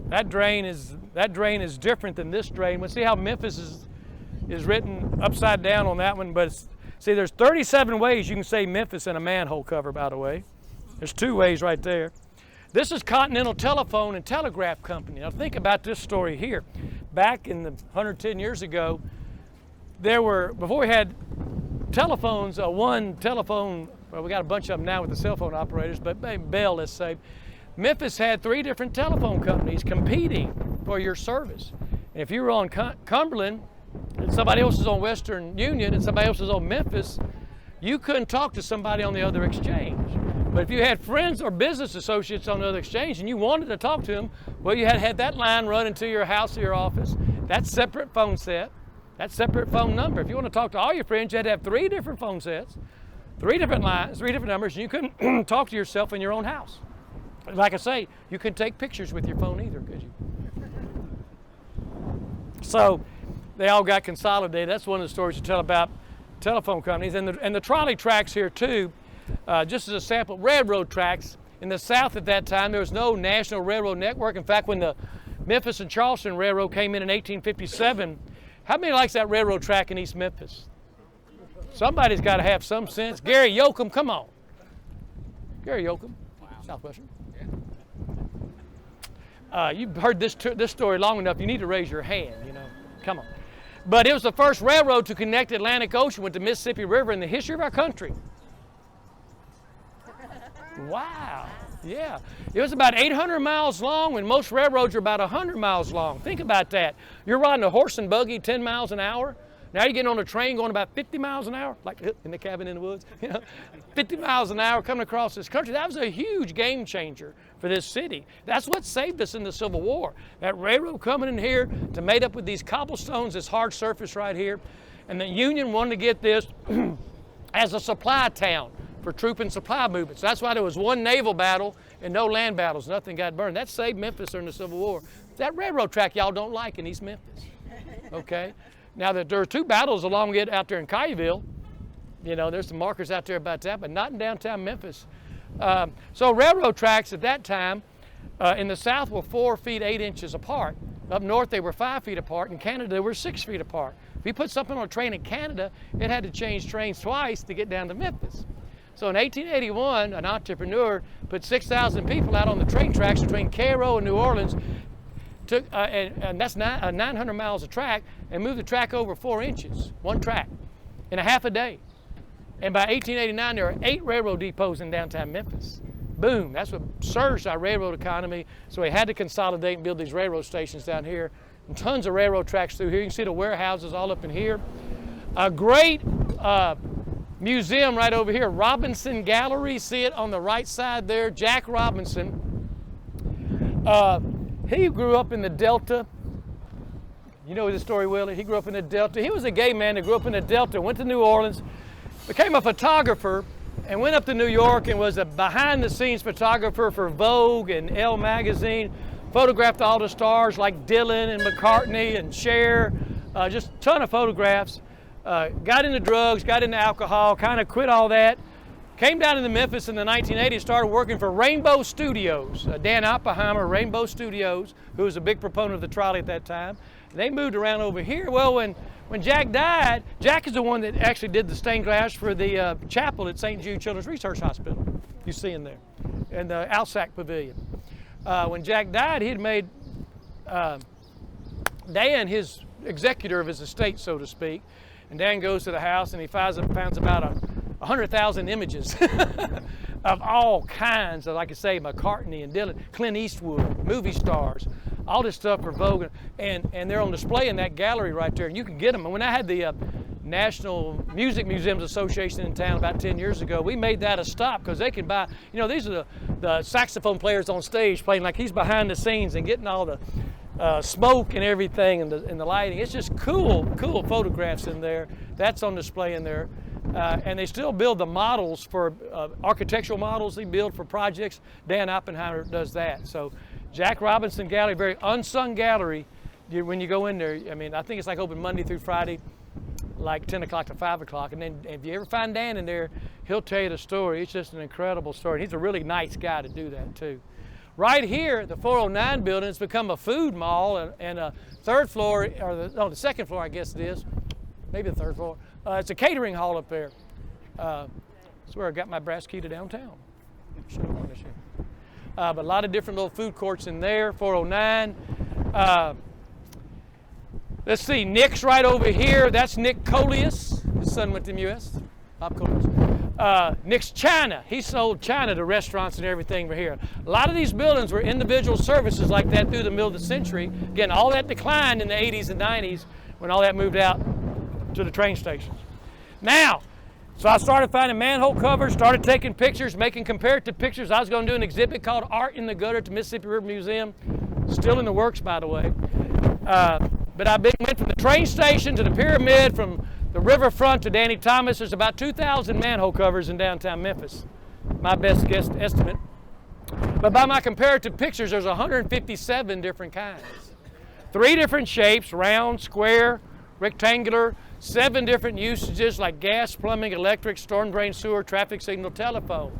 [SPEAKER 1] That drain is different than this drain. We'll see how Memphis is written upside down on that one, but see, there's 37 ways you can say Memphis in a manhole cover, by the way. There's 2 ways right there. This is Continental Telephone and Telegraph Company. Now think about this story here. Back in the 110 years ago, before we had telephones, one telephone, well, we got a bunch of them now with the cell phone operators, but Bell, let's say, Memphis had 3 different telephone companies competing for your service. And if you were on Cumberland, and somebody else is on Western Union, and somebody else is on Memphis, you couldn't talk to somebody on the other exchange. But if you had friends or business associates on the other exchange and you wanted to talk to them, well, you had to have that line run into your house or your office. That separate phone set, that separate phone number. If you want to talk to all your friends, you had to have 3 different phone sets, 3 different lines, 3 different numbers, and you couldn't talk to yourself in your own house. Like I say, you couldn't take pictures with your phone either, could you? So they all got consolidated. That's one of the stories you tell about telephone companies. And the trolley tracks here too, just as a sample, railroad tracks. In the South at that time, there was no national railroad network. In fact, when the Memphis and Charleston Railroad came in 1857, how many likes that railroad track in East Memphis? Somebody's got to have some sense. Gary Yoakum, come on. Gary Yoakum, Southwestern. You've heard this story long enough, you need to raise your hand, you know, come on. But it was the first railroad to connect the Atlantic Ocean with the Mississippi River in the history of our country. Wow, yeah. It was about 800 miles long when most railroads are about 100 miles long. Think about that. You're riding a horse and buggy 10 miles an hour. Now you're getting on a train going about 50 miles an hour, like in the cabin in the woods, 50 miles an hour coming across this country. That was a huge game changer for this city. That's what saved us in the Civil War. That railroad coming in here to made up with these cobblestones, this hard surface right here. And the Union wanted to get this as a supply town for troop and supply movements. That's why there was one naval battle and no land battles. Nothing got burned. That saved Memphis during the Civil War. That railroad track y'all don't like in East Memphis. Okay? Now that there are 2 battles along it out there in Collierville. There's some markers out there about that, but not in downtown Memphis. So railroad tracks at that time in the South were 4 feet 8 inches apart. Up north they were 5 feet apart. In Canada they were 6 feet apart. If you put something on a train in Canada, it had to change trains twice to get down to Memphis. So in 1881, an entrepreneur put 6,000 people out on the train tracks between Cairo and New Orleans, and that's 900 miles of track, and moved the track over 4 inches, one track, in a half a day. And by 1889, there were 8 railroad depots in downtown Memphis. Boom, that's what surged our railroad economy. So we had to consolidate and build these railroad stations down here, and tons of railroad tracks through here. You can see the warehouses all up in here. A great museum right over here, Robinson Gallery. See it on the right side there. Jack Robinson. He grew up in the Delta. You know the story, Willie? He grew up in the Delta. He was a gay man that grew up in the Delta, went to New Orleans, became a photographer, and went up to New York and was a behind-the-scenes photographer for Vogue and Elle magazine. Photographed all the stars like Dylan and McCartney and Cher. Just a ton of photographs. Got into drugs, got into alcohol, kind of quit all that. Came down into Memphis in the 1980s, started working for Rainbow Studios. Dan Oppenheimer, Rainbow Studios, who was a big proponent of the trolley at that time. They moved around over here. Well, when Jack died, Jack is the one that actually did the stained glass for the chapel at St. Jude Children's Research Hospital. You see in there, and the Alsac Pavilion. When Jack died, he had made Dan his executor of his estate, so to speak. And Dan goes to the house and he finds about 100,000 images of all kinds of, like I say, McCartney and Dylan, Clint Eastwood, movie stars, all this stuff for Vogue, and they're on display in that gallery right there, and you can get them. And when I had the National Music Museums Association in town about 10 years ago, we made that a stop because they can buy, these are the saxophone players on stage playing like he's behind the scenes and getting all the smoke and everything and the lighting. It's just cool photographs in there. That's on display in there. And they still build the models for architectural models they build for projects. Dan Oppenheimer does that. So Jack Robinson Gallery, very unsung gallery. When you go in there, I think it's like open Monday through Friday, like 10 o'clock to 5 o'clock. And then if you ever find Dan in there, he'll tell you the story. It's just an incredible story. He's a really nice guy to do that too. Right here, the 409 building has become a food mall, and a third floor, or the second floor, I guess it is, maybe the third floor. It's a catering hall up there. That's where I got my brass key to downtown. But a lot of different little food courts in there, 409. Let's see, Nick's right over here. That's Nick Coleus. His son went to MUS. Bob Coleus. Nick's China. He sold China to restaurants and everything right here. A lot of these buildings were individual services like that through the middle of the century. Again, all that declined in the 80s and 90s when all that moved out to the train stations. Now, so I started finding manhole covers, started taking pictures, making comparative pictures. I was going to do an exhibit called Art in the Gutter at the Mississippi River Museum. Still in the works, by the way. But I went from the train station to the pyramid, from the riverfront to Danny Thomas. There's about 2,000 manhole covers in downtown Memphis, my best guess estimate. But by my comparative pictures, there's 157 different kinds. 3 different shapes, round, square, rectangular, 7 different usages like gas, plumbing, electric, storm drain, sewer, traffic signal, telephone.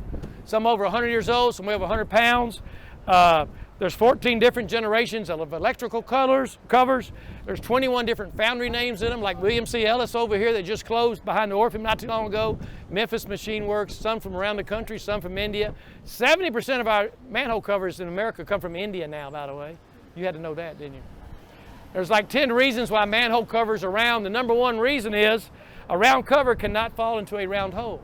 [SPEAKER 1] Some over 100 years old, some over 100 pounds. There's 14 different generations of electrical covers. There's 21 different foundry names in them, like William C. Ellis over here that just closed behind the Orpheum not too long ago. Memphis Machine Works, some from around the country, some from India. 70% of our manhole covers in America come from India now, by the way. You had to know that, didn't you? There's like 10 reasons why manhole covers are round. The number 1 reason is a round cover cannot fall into a round hole,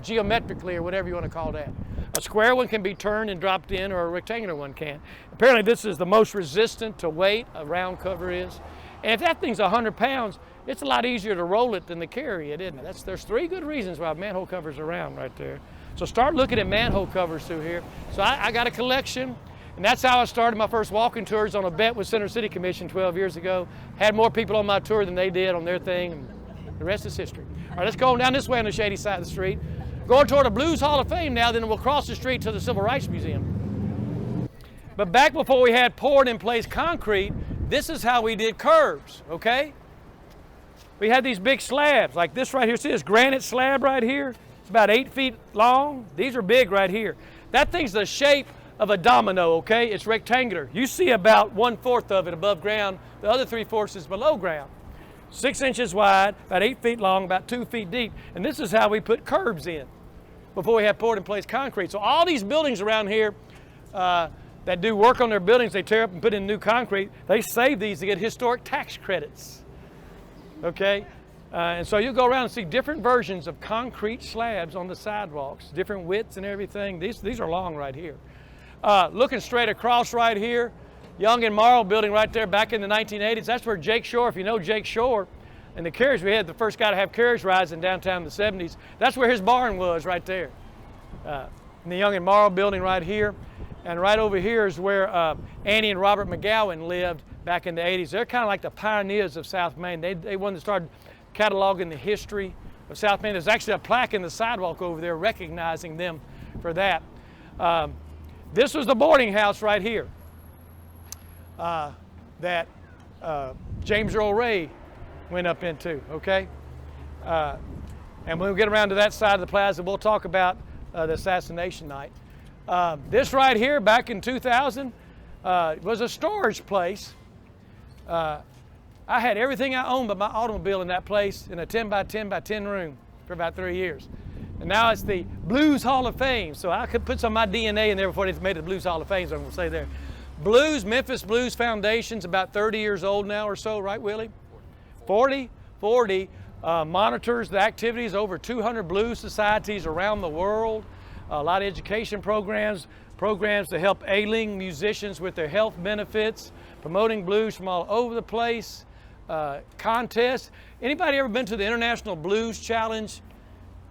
[SPEAKER 1] geometrically or whatever you want to call that. A square one can be turned and dropped in, or a rectangular one can. Apparently this is the most resistant to weight, a round cover is. And if that thing's 100 pounds, it's a lot easier to roll it than to carry it, isn't it? There's 3 good reasons why manhole covers are around right there. So start looking at manhole covers through here. So I got a collection, and that's how I started my first walking tours on a bet with Center City Commission 12 years ago. Had more people on my tour than they did on their thing, and the rest is history. All right, let's go on down this way on the shady side of the street. Going toward the Blues Hall of Fame now, then we'll cross the street to the Civil Rights Museum. But back before we had poured in place concrete, this is how we did curbs, okay? We had these big slabs, like this right here. See this granite slab right here? It's about 8 feet long. These are big right here. That thing's the shape of a domino, okay? It's rectangular. You see about 1/4 of it above ground. The other 3/4 is below ground. 6 inches wide, about 8 feet long, about 2 feet deep. And this is how we put curbs in before we had poured in place concrete. So all these buildings around here that do work on their buildings, they tear up and put in new concrete, they save these to get historic tax credits, okay? And so you'll go around and see different versions of concrete slabs on the sidewalks, different widths and everything. These are long right here. Looking straight across right here, Young and Morrow building right there back in the 1980s. That's where Jake Shore, if you know Jake Shore, and the carriage, we had the first guy to have carriage rides in downtown in the 70s. That's where his barn was right there. In the Young and Morrow building right here. And right over here is where Annie and Robert McGowan lived back in the 80s. They're kind of like the pioneers of South Main. They one that started cataloging the history of South Main. There's actually a plaque in the sidewalk over there recognizing them for that. This was the boarding house right here that James Earl Ray went up into, okay? And when we get around to that side of the plaza, we'll talk about the assassination night. This right here, back in 2000, was a storage place. I had everything I owned but my automobile in that place in a 10 by 10 by 10 room for about 3 years. And now it's the Blues Hall of Fame. So I could put some of my DNA in there before they made the Blues Hall of Fame, so I'm gonna say there. Blues, Memphis Blues Foundation's about 30 years old now or so, right, Willie? 40 monitors the activities over 200 blues societies around the world. A lot of education programs to help ailing musicians with their health benefits, promoting blues from all over the place, contests. Anybody ever been to the International Blues Challenge?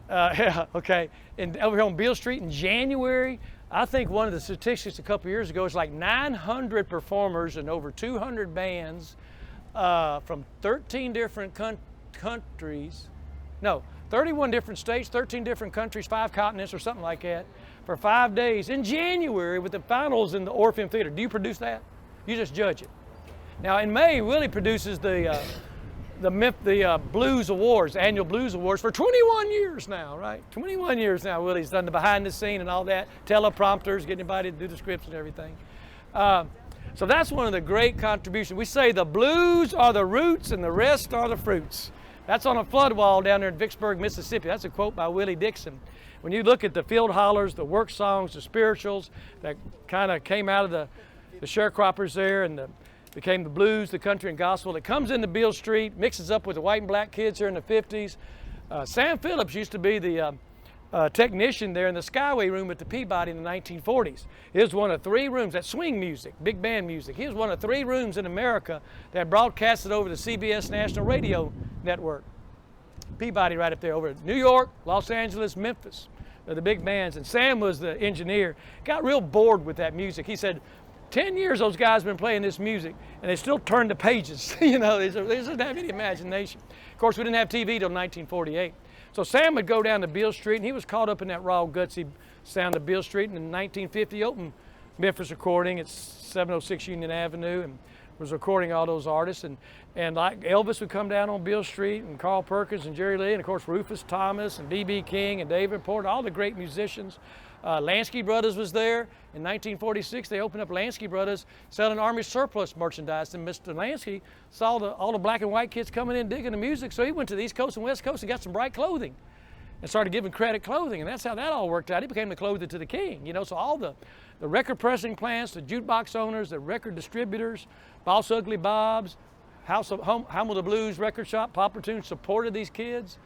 [SPEAKER 1] Yeah, okay. Over here on Beale Street in January, I think one of the statistics a couple years ago is like 900 performers and over 200 bands from 13 different countries. No, 31 different states, 13 different countries, 5 continents or something like that for 5 days in January with the finals in the Orpheum Theatre. Do you produce that? You just judge it. Now in May, Willie produces the Blues Awards, annual Blues Awards for 21 years now, right? 21 years now Willie's done the behind the scene and all that, teleprompters, getting anybody to do the scripts and everything. So that's one of the great contributions. We say the blues are the roots and the rest are the fruits. That's on a flood wall down there in Vicksburg, Mississippi. That's a quote by Willie Dixon. When you look at the field hollers, the work songs, the spirituals that kind of came out of the sharecroppers there and became the blues, the country, and gospel, that comes into Beale Street, mixes up with the white and black kids here in the 50s. Sam Phillips used to be the technician there in the Skyway room at the Peabody in the 1940s. He was one of 3 rooms, that swing music, big band music. He was one of 3 rooms in America that broadcasted over the CBS National Radio Network. Peabody right up there over New York, Los Angeles, Memphis, the big bands. And Sam was the engineer. Got real bored with that music. He said, 10 years those guys have been playing this music and they still turn the pages. You know, they didn't have any imagination. Of course, we didn't have TV till 1948. So Sam would go down to Beale Street and he was caught up in that raw, gutsy sound of Beale Street. And in 1950, opened Memphis Recording at 706 Union Avenue and was recording all those artists. And like Elvis would come down on Beale Street and Carl Perkins and Jerry Lee and of course Rufus Thomas and B.B. King and David Porter, all the great musicians. Lansky Brothers was there. In 1946, they opened up Lansky Brothers selling Army surplus merchandise. And Mr. Lansky saw all the black and white kids coming in digging the music, so he went to the East Coast and West Coast and got some bright clothing and started giving credit clothing. And that's how that all worked out. He became the clothier to the king. You know, so all the record pressing plants, the jukebox owners, the record distributors, Boss Ugly Bob's, Hamel the Blues record shop, Poplar Tunes supported these kids.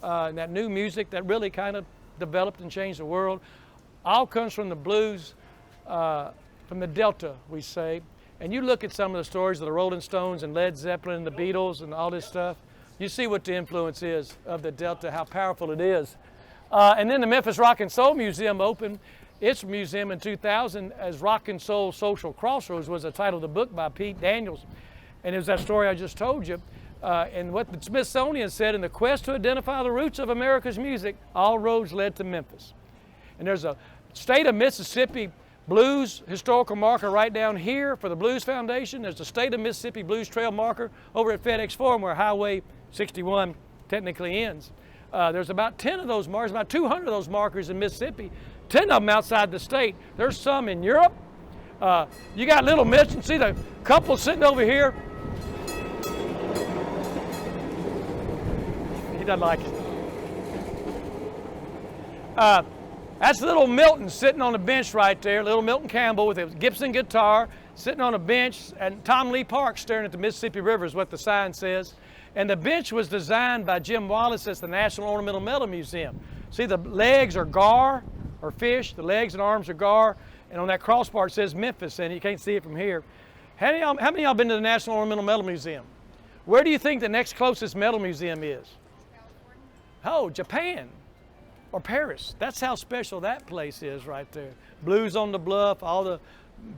[SPEAKER 1] And that new music that really kind of developed and changed the world. All comes from the blues, from the Delta, we say. and you look at some of the stories of the Rolling Stones and Led Zeppelin and the Beatles and all this stuff, you see what the influence is of the Delta, how powerful it is. And then the Memphis Rock and Soul Museum opened its museum in 2000 as Rock and Soul Social Crossroads was the title of the book by Pete Daniels. And it was that story I just told you. And what the Smithsonian said, in the quest to identify the roots of America's music, all roads led to Memphis. And there's a state of Mississippi blues historical marker right down here for the Blues Foundation. There's the state of Mississippi Blues Trail marker over at FedEx Forum where Highway 61 technically ends. There's about 10 of those markers, about 200 of those markers in Mississippi, 10 of them outside the state. There's some in Europe. You got Little Miss, and see the couple sitting over here. He doesn't like it. That's little Milton sitting on the bench right there, little Milton Campbell with a Gibson guitar, sitting on a bench, and Tom Lee Park staring at the Mississippi River is what the sign says. And the bench was designed by Jim Wallace at the National Ornamental Metal Museum. See, the legs are gar, or fish, the legs and arms are gar, and on that crossbar it says Memphis, and you can't see it from here. How many of y'all been to the National Ornamental Metal Museum? Where do you think the next closest metal museum is? Oh, Japan or Paris. That's how special that place is right there. Blues on the Bluff, all the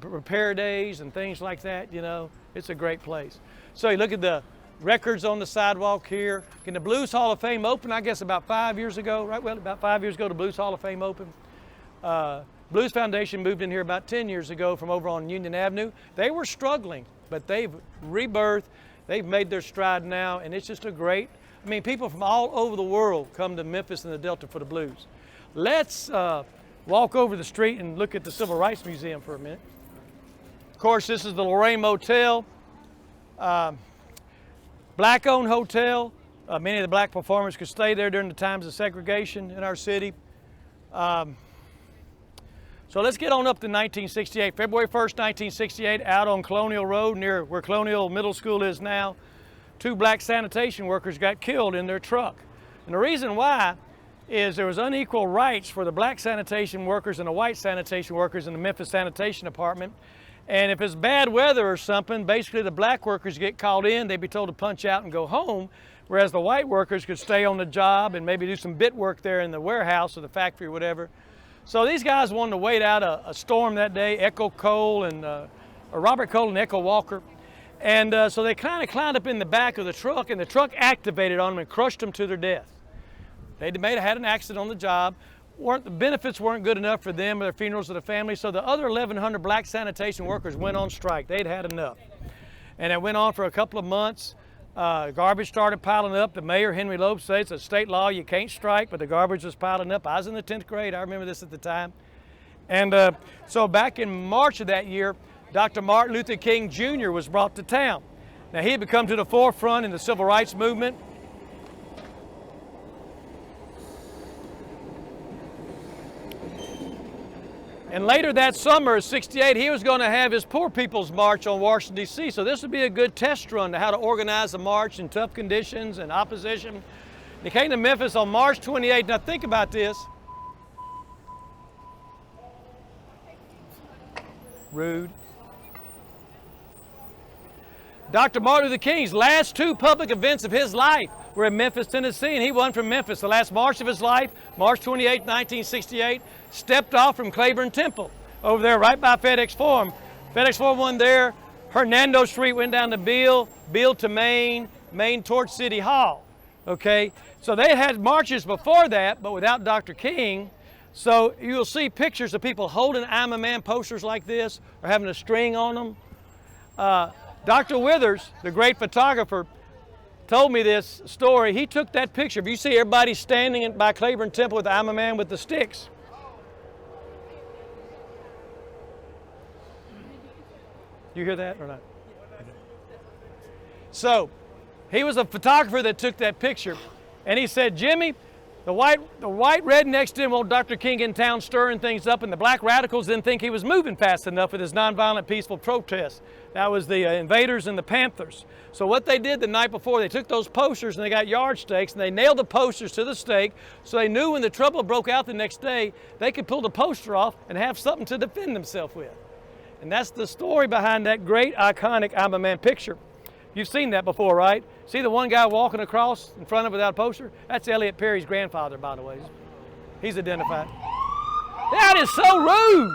[SPEAKER 1] repair days and things like that, you know. It's a great place. So you look at the records on the sidewalk here. Can the Blues Hall of Fame open? I guess about 5 years ago, right? Well, about 5 years ago, the Blues Hall of Fame opened. Blues Foundation moved in here about 10 years ago from over on Union Avenue. They were struggling, but they've rebirthed. They've made their stride now, and it's just a great, I mean, people from all over the world come to Memphis and the Delta for the blues. Let's walk over the street and look at the Civil Rights Museum for a minute. Of course, this is the Lorraine Motel, black-owned hotel. Many of the black performers could stay there during the times of segregation in our city. So let's get on up to 1968. February 1st, 1968, out on Colonial Road near where Colonial Middle School is now, 2 black sanitation workers got killed in their truck. And the reason why is there was unequal rights for the black sanitation workers and the white sanitation workers in the Memphis Sanitation Department. And if it's bad weather or something, basically the black workers get called in, they'd be told to punch out and go home, whereas the white workers could stay on the job and maybe do some bit work there in the warehouse or the factory or whatever. So these guys wanted to wait out a storm that day, Echo Cole and Robert Cole and Echo Walker. And so they kind of climbed up in the back of the truck, and the truck activated on them and crushed them to their death. They'd had an accident on the job. The benefits weren't good enough for them or their funerals of the family, so the other 1,100 black sanitation workers went on strike. They'd had enough. And it went on for a couple of months. Garbage started piling up. The mayor, Henry Loeb, said it's a state law, you can't strike, but the garbage was piling up. I was in the 10th grade, I remember this at the time. And so back in March of that year, Dr. Martin Luther King Jr. was brought to town. Now he had come to the forefront in the civil rights movement. And later that summer of '68, he was going to have his Poor People's March on Washington, D.C. So this would be a good test run to how to organize a march in tough conditions and opposition. He came to Memphis on March 28th. Now think about this. Rude. Dr. Martin Luther King's last 2 public events of his life were in Memphis, Tennessee, and he won from Memphis. The last march of his life, March 28, 1968, stepped off from Claiborne Temple over there right by FedEx Forum. FedEx Forum won there. Hernando Street went down to Beale, Beale to Main, Main towards City Hall. Okay, so they had marches before that, but without Dr. King. So you'll see pictures of people holding I'm a Man posters like this or having a string on them. Dr. Withers, the great photographer, told me this story. He took that picture. If you see everybody standing by Claiborne Temple with I'm a Man with the sticks. You hear that or not? So he was a photographer that took that picture, and he said, Jimmy, the white rednecks didn't want Dr. King in town stirring things up, and the black radicals didn't think he was moving fast enough with his nonviolent peaceful protests. That was the Invaders and the Panthers. So what they did the night before, they took those posters and they got yard stakes and they nailed the posters to the stake, so they knew when the trouble broke out the next day, they could pull the poster off and have something to defend themselves with. And that's the story behind that great, iconic I'm a Man picture. You've seen that before, right? See the one guy walking across in front of it without a poster? That's Elliot Perry's grandfather, by the way. He's identified. That is so rude!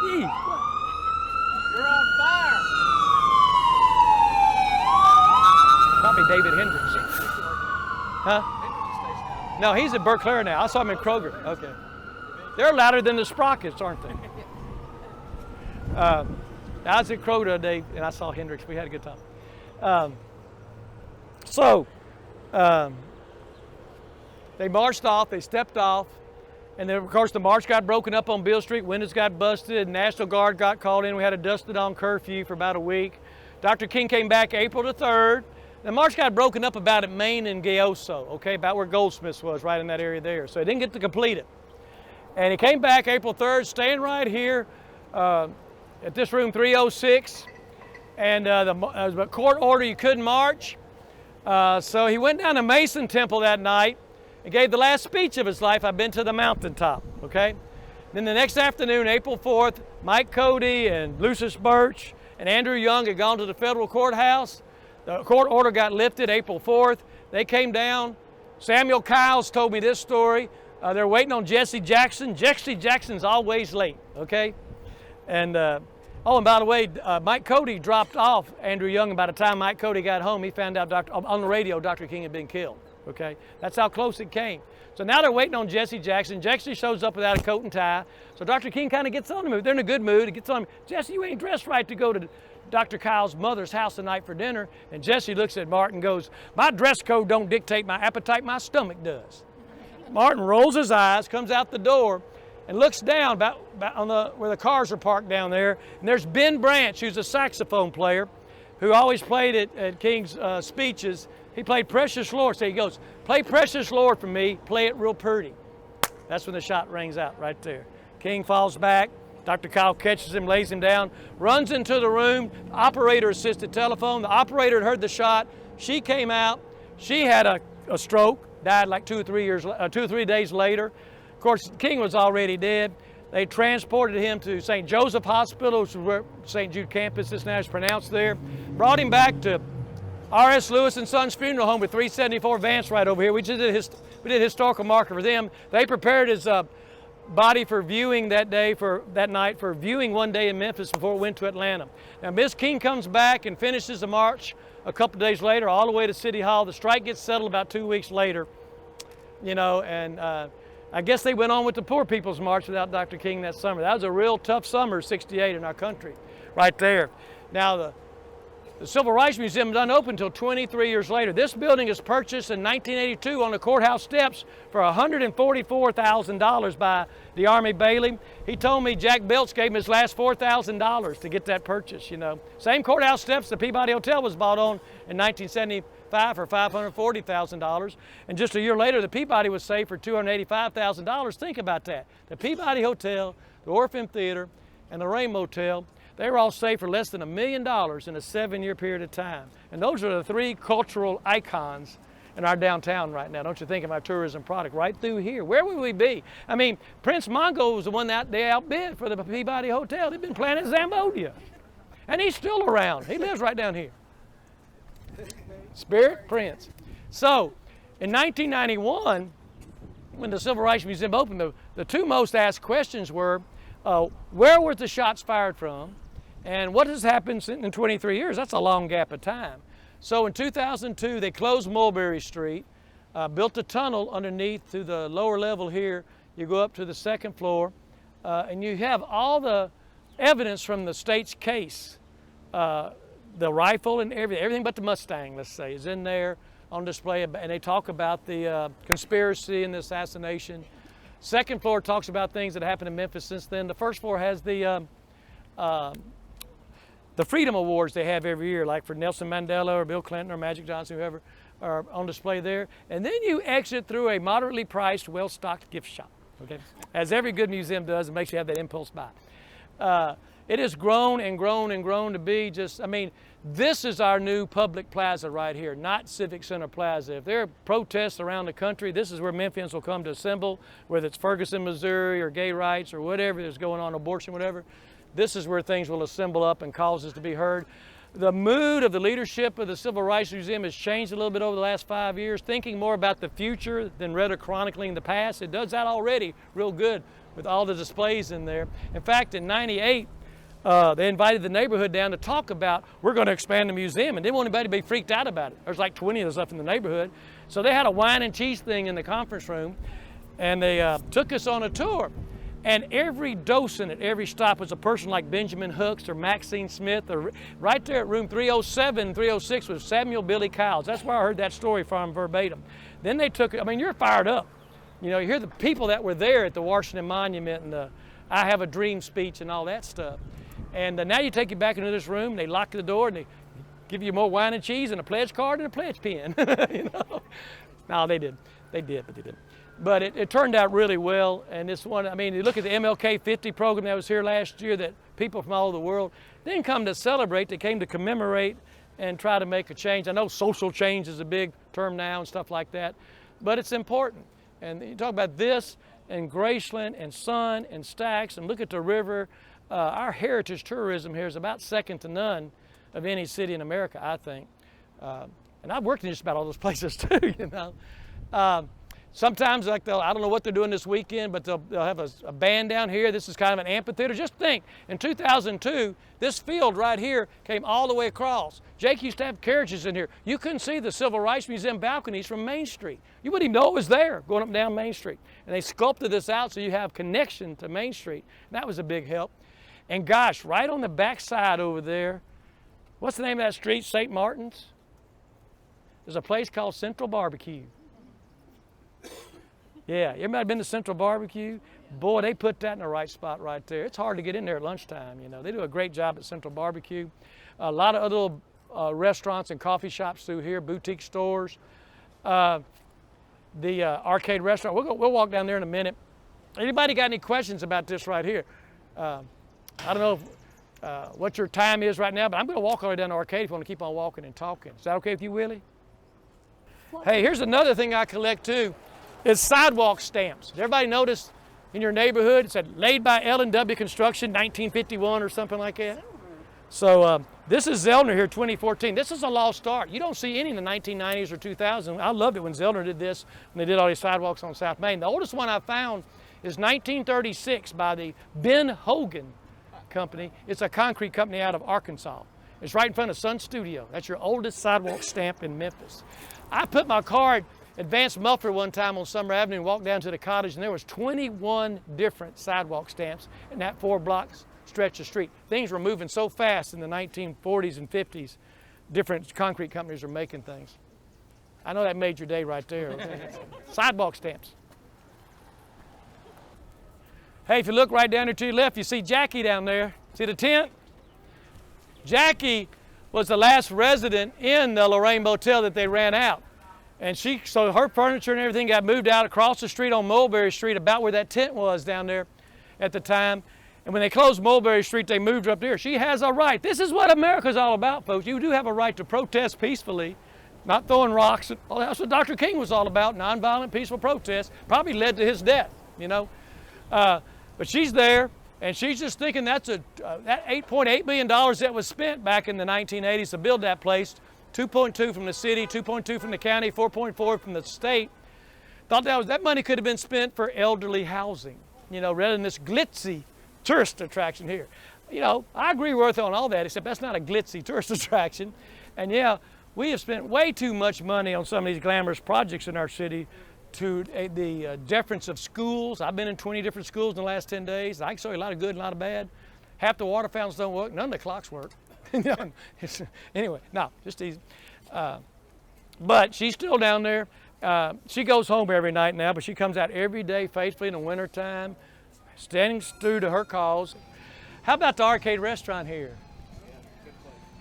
[SPEAKER 1] Gee.
[SPEAKER 3] You're on fire.
[SPEAKER 1] Probably David Hendricks. Huh? No, he's at Berkeley now. I saw him in Kroger. Okay. They're louder than the Sprockets, aren't they? I was at Kroger today and I saw Hendricks. We had a good time. They marched off, they stepped off, and then, of course, the march got broken up on Beale Street, windows got busted, National Guard got called in, we had a dusted-on curfew for about a week. Dr. King came back April the 3rd. The march got broken up about at Main and Gayoso, okay, about where Goldsmiths was, right in that area there, so he didn't get to complete it. And he came back April 3rd, staying right here at this room 306, and there was a court order you couldn't march. So he went down to Mason Temple that night and gave the last speech of his life, I've been to the mountaintop, okay? Then the next afternoon, April 4th, Mike Cody and Lucius Birch and Andrew Young had gone to the federal courthouse. The court order got lifted April 4th. They came down. Samuel Kiles told me this story. They're waiting on Jesse Jackson. Jesse Jackson's always late, okay? And oh, and by the way, Mike Cody dropped off Andrew Young, and by the time Mike Cody got home, he found out on the radio Dr. King had been killed, okay? That's how close it came. So now they're waiting on Jesse Jackson. Jesse shows up without a coat and tie. So Dr. King kind of gets on the move. They're in a good mood. He gets on him. Jesse, you ain't dressed right to go to Dr. Kyle's mother's house tonight for dinner. And Jesse looks at Martin and goes, my dress code don't dictate my appetite, my stomach does. Martin rolls his eyes, comes out the door, and looks down about on where the cars are parked down there. And there's Ben Branch, who's a saxophone player, who always played at King's speeches. He played Precious Lord. So he goes, play Precious Lord for me, play it real pretty. That's when the shot rings out right there. King falls back. Dr. Kyle catches him, lays him down, runs into the room, operator-assisted telephone. The operator had heard the shot. She came out. She had a stroke, died like 2 or 3 days later. Of course, King was already dead. They transported him to St. Joseph Hospital, which is where St. Jude campus is now is pronounced there. Brought him back to R.S. Lewis and Sons Funeral Home with 374 Vance right over here. We did a historical marker for them. They prepared his body for viewing that night for viewing one day in Memphis before it went to Atlanta. Now, Miss King comes back and finishes the march a couple days later, all the way to City Hall. The strike gets settled about 2 weeks later, you know, and I guess they went on with the Poor People's March without Dr. King that summer. That was a real tough summer, '68 in our country, right there. Now, the Civil Rights Museum is unopened until 23 years later. This building was purchased in 1982 on the courthouse steps for $144,000 by the Army Bailey. He told me Jack Belch gave him his last $4,000 to get that purchase, you know. Same courthouse steps the Peabody Hotel was bought on in 1975 for $540,000. And just a year later, the Peabody was saved for $285,000. Think about that. The Peabody Hotel, the Orpheum Theatre, and the Lorraine Motel, they were all saved for less than $1 million in a 7-year period of time. And those are the 3 cultural icons in our downtown right now. Don't you think of our tourism product right through here? Where would we be? I mean, Prince Mongo was the one that they outbid for the Peabody Hotel. They've been playing at Zambodia. And he's still around. He lives right down here. Spirit Prince. So, in 1991, when the Civil Rights Museum opened, the 2 most asked questions were, where were the shots fired from? And what has happened in 23 years? That's a long gap of time. So in 2002, they closed Mulberry Street, built a tunnel underneath to the lower level here. You go up to the 2nd floor, and you have all the evidence from the state's case. The rifle and everything but the Mustang, let's say, is in there on display. And they talk about the conspiracy and the assassination. 2nd floor talks about things that happened in Memphis since then. The 1st floor has the Freedom Awards they have every year, like for Nelson Mandela or Bill Clinton or Magic Johnson, whoever, are on display there. And then you exit through a moderately priced, well-stocked gift shop, okay? As every good museum does, it makes you have that impulse buy. It has grown and grown and grown to be just, I mean, this is our new public plaza right here, not Civic Center Plaza. If there are protests around the country, this is where Memphians will come to assemble, whether it's Ferguson, Missouri, or gay rights, or whatever is going on, abortion, whatever. this is where things will assemble up and causes to be heard. The mood of the leadership of the Civil Rights Museum has changed a little bit over the last 5 years, thinking more about the future than rather chronicling the past. It does that already real good with all the displays in there. In fact, in '98, they invited the neighborhood down to talk about, we're going to expand the museum, and didn't want anybody to be freaked out about it. There's like 20 of us up in the neighborhood. So they had a wine and cheese thing in the conference room, and they took us on a tour. And every docent at every stop was a person like Benjamin Hooks or Maxine Smith, or right there at room 307, 306 was Samuel Billy Cowles. That's where I heard that story from verbatim. Then they took it, I mean, you're fired up. You know, you hear the people that were there at the Washington Monument and the I Have a Dream speech and all that stuff. And now you take it back into this room, they lock the door and they give you more wine and cheese and a pledge card and a pledge pen, you know. No, they did, but they didn't. But it turned out really well, and this one, I mean, you look at the MLK 50 program that was here last year that people from all over the world didn't come to celebrate, they came to commemorate and try to make a change. I know social change is a big term now and stuff like that, but it's important. And you talk about this and Graceland and Sun and Stax, and look at the river. Our heritage tourism here is about second to none of any city in America, I think. And I've worked in just about all those places too, you know. Sometimes, like I don't know what they're doing this weekend, but they'll have a band down here. This is kind of an amphitheater. Just think, in 2002, this field right here came all the way across. Jake used to have carriages in here. You couldn't see the Civil Rights Museum balconies from Main Street. You wouldn't even know it was there, going up and down Main Street. And they sculpted this out so you have connection to Main Street. And that was a big help. And gosh, right on the back side over there, what's the name of that street, St. Martin's? There's a place called Central Barbecue. Yeah, everybody been to Central Barbecue? Boy, they put that in the right spot right there. It's hard to get in there at lunchtime, you know. They do a great job at Central Barbecue. A lot of other little restaurants and coffee shops through here, boutique stores. The arcade restaurant, we'll walk down there in a minute. Anybody got any questions about this right here? I don't know what your time is right now, but I'm going to walk all the way down the arcade if you want to keep on walking and talking. Is that okay with you, Willie? Hey, here's another thing I collect too. Is sidewalk stamps. Did everybody notice in your neighborhood it said laid by L&W Construction 1951 or something like that? So this is Zellner here 2014. This is a lost art. You don't see any in the 1990s or 2000s. I loved it when Zellner did this, when they did all these sidewalks on South Main. The oldest one I found is 1936 by the Ben Hogan Company. It's a concrete company out of Arkansas. It's right in front of Sun Studio. That's your oldest sidewalk stamp in Memphis. I put my card Advanced Muffler one time on Summer Avenue and walked down to the cottage, and there was 21 different sidewalk stamps in that 4 blocks stretch of street. Things were moving so fast in the 1940s and 50s. Different concrete companies were making things. I know that made your day right there. Okay? Sidewalk stamps. Hey, if you look right down there to your left, you see Jackie down there. See the tent? Jackie was the last resident in the Lorraine Motel that they ran out. And so her furniture and everything got moved out across the street on Mulberry Street, about where that tent was down there at the time. And when they closed Mulberry Street, they moved her up there. She has a right. This is what America's all about, folks. You do have a right to protest peacefully, not throwing rocks. Well, that's what Dr. King was all about, nonviolent, peaceful protest. Probably led to his death, you know. But she's there, and she's just thinking that's that $8.8 million that was spent back in the 1980s to build that place. 2.2 from the city, 2.2 from the county, 4.4 from the state. Thought that money could have been spent for elderly housing, you know, rather than this glitzy tourist attraction here. You know, I agree with her on all that, except that's not a glitzy tourist attraction. And yeah, we have spent way too much money on some of these glamorous projects in our city to the deference of schools. I've been in 20 different schools in the last 10 days. I can show you a lot of good and a lot of bad. Half the water fountains don't work, none of the clocks work. Anyway, no, just easy. But she's still down there. She goes home every night now, but she comes out every day faithfully in the wintertime, standing true to her cause. How about the arcade restaurant here?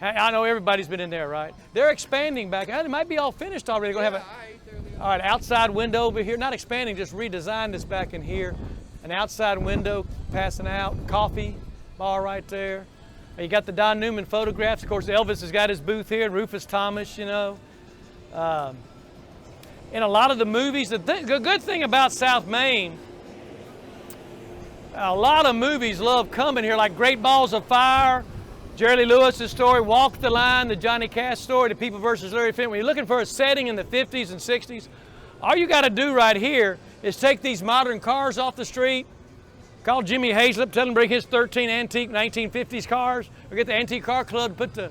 [SPEAKER 1] I know everybody's been in there, right? They're expanding back. It might be all finished already. They're gonna have all right, outside window over here. Not expanding, just redesigned this back in here. An outside window passing out, coffee bar right there. You got the Don Newman photographs. Of course, Elvis has got his booth here, and Rufus Thomas, you know. In a lot of the movies, the good thing about South Main A lot of movies love coming here, like Great Balls of Fire, Jerry Lee Lewis's story, Walk the Line, the Johnny Cash story, The People versus Larry Flynt. When you're looking for a setting in the 50s and 60s, all you got to do right here is take these modern cars off the street, call Jimmy Hazlip, tell him to bring his 13 antique 1950s cars, or get the Antique Car Club to put the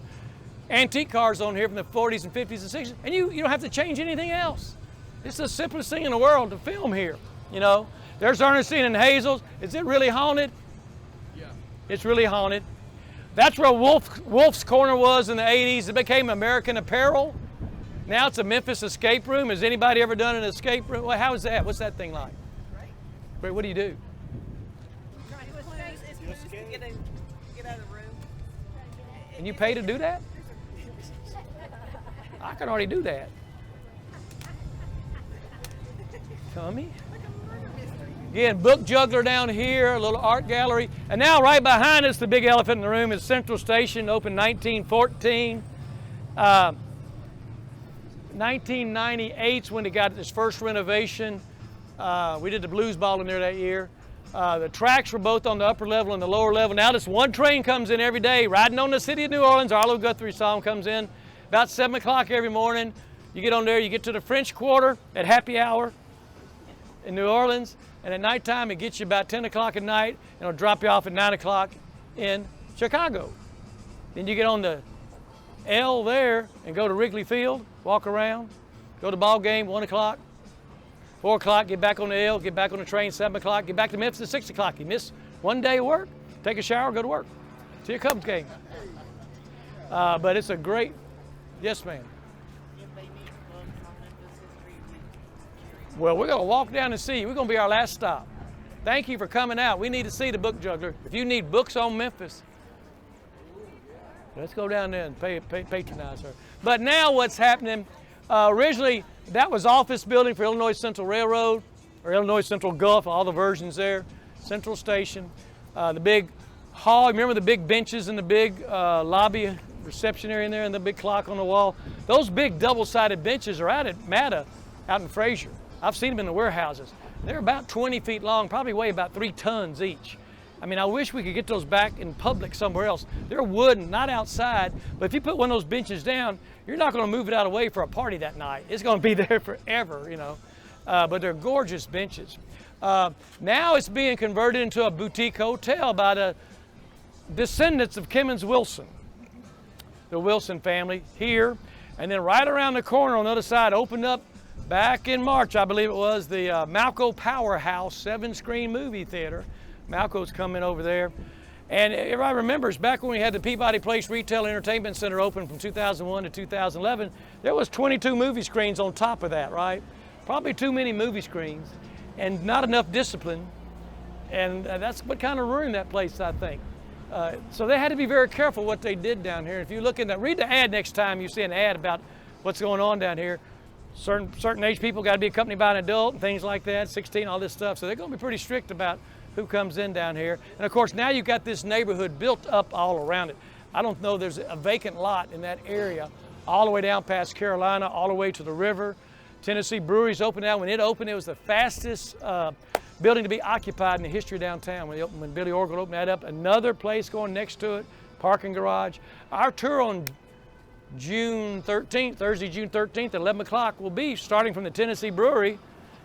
[SPEAKER 1] antique cars on here from the 40s and 50s and 60s, and you don't have to change anything else. It's the simplest thing in the world to film here, you know. There's Ernestine and Hazel's. Is it really haunted?
[SPEAKER 2] Yeah.
[SPEAKER 1] It's really haunted. That's where Wolf's Corner was in the 80s. It became American Apparel. Now it's a Memphis escape room. Has anybody ever done an escape room? Well, how is that? What's that thing like?
[SPEAKER 4] Right.
[SPEAKER 1] Wait, what do you do?
[SPEAKER 4] It's to get out of the room.
[SPEAKER 1] And you pay to do that? I can already do that. Tommy? Again, book juggler down here, a little art gallery. And now right behind us, the big elephant in the room is Central Station, opened 1914. 1998 is when it got its first renovation. We did the Blues Ball in there that year. The tracks were both on the upper level and the lower level. Now this one train comes in every day, riding on the city of New Orleans. Arlo Guthrie song comes in about 7 o'clock every morning. You get on there, you get to the French Quarter at happy hour in New Orleans. And at nighttime, it gets you about 10 o'clock at night, and it'll drop you off at 9 o'clock in Chicago. Then you get on the L there and go to Wrigley Field, walk around, go to ball game, 1 o'clock, 4 o'clock, get back on the L, get back on the train, 7 o'clock, get back to Memphis at 6 o'clock. You miss one day of work, take a shower, go to work. See your Cubs game. But it's a great, yes ma'am. Well, we're going to walk down and see you. We're going to be our last stop. Thank you for coming out. We need to see the book juggler. If you need books on Memphis, let's go down there and patronize her. But now what's happening, originally that was office building for Illinois Central Railroad, or Illinois Central Gulf, all the versions there, Central Station. The big hall, remember the big benches in the big lobby reception area in there and the big clock on the wall? Those big double-sided benches are out at MATA, out in Fraser. I've seen them in the warehouses. They're about 20 feet long, probably weigh about 3 tons each. I mean, I wish we could get those back in public somewhere else. They're wooden, not outside, but if you put one of those benches down, you're not going to move it out of the way for a party that night. It's going to be there forever, you know. But they're gorgeous benches. Now it's being converted into a boutique hotel by the descendants of Kemmons Wilson, the Wilson family here. And then right around the corner on the other side, opened up back in March, I believe it was, the Malco Powerhouse 7-screen movie theater. Malco's coming over there. And everybody remembers back when we had the Peabody Place Retail Entertainment Center open from 2001 to 2011, there was 22 movie screens on top of that, right? Probably too many movie screens and not enough discipline. And that's what kind of ruined that place, I think. So they had to be very careful what they did down here. If you look in that, read the ad next time you see an ad about what's going on down here. Certain age people got to be accompanied by an adult and things like that, 16, all this stuff. So they're going to be pretty strict about who comes in down here. And of course, now you've got this neighborhood built up all around it. I don't know, there's a vacant lot in that area, all the way down past Carolina, all the way to the river. Tennessee Brewery's opened now. When it opened, it was the fastest building to be occupied in the history of downtown. When Billy Ogle opened that up, another place going next to it, parking garage. Our tour on June 13th, Thursday, June 13th at 11 o'clock will be starting from the Tennessee Brewery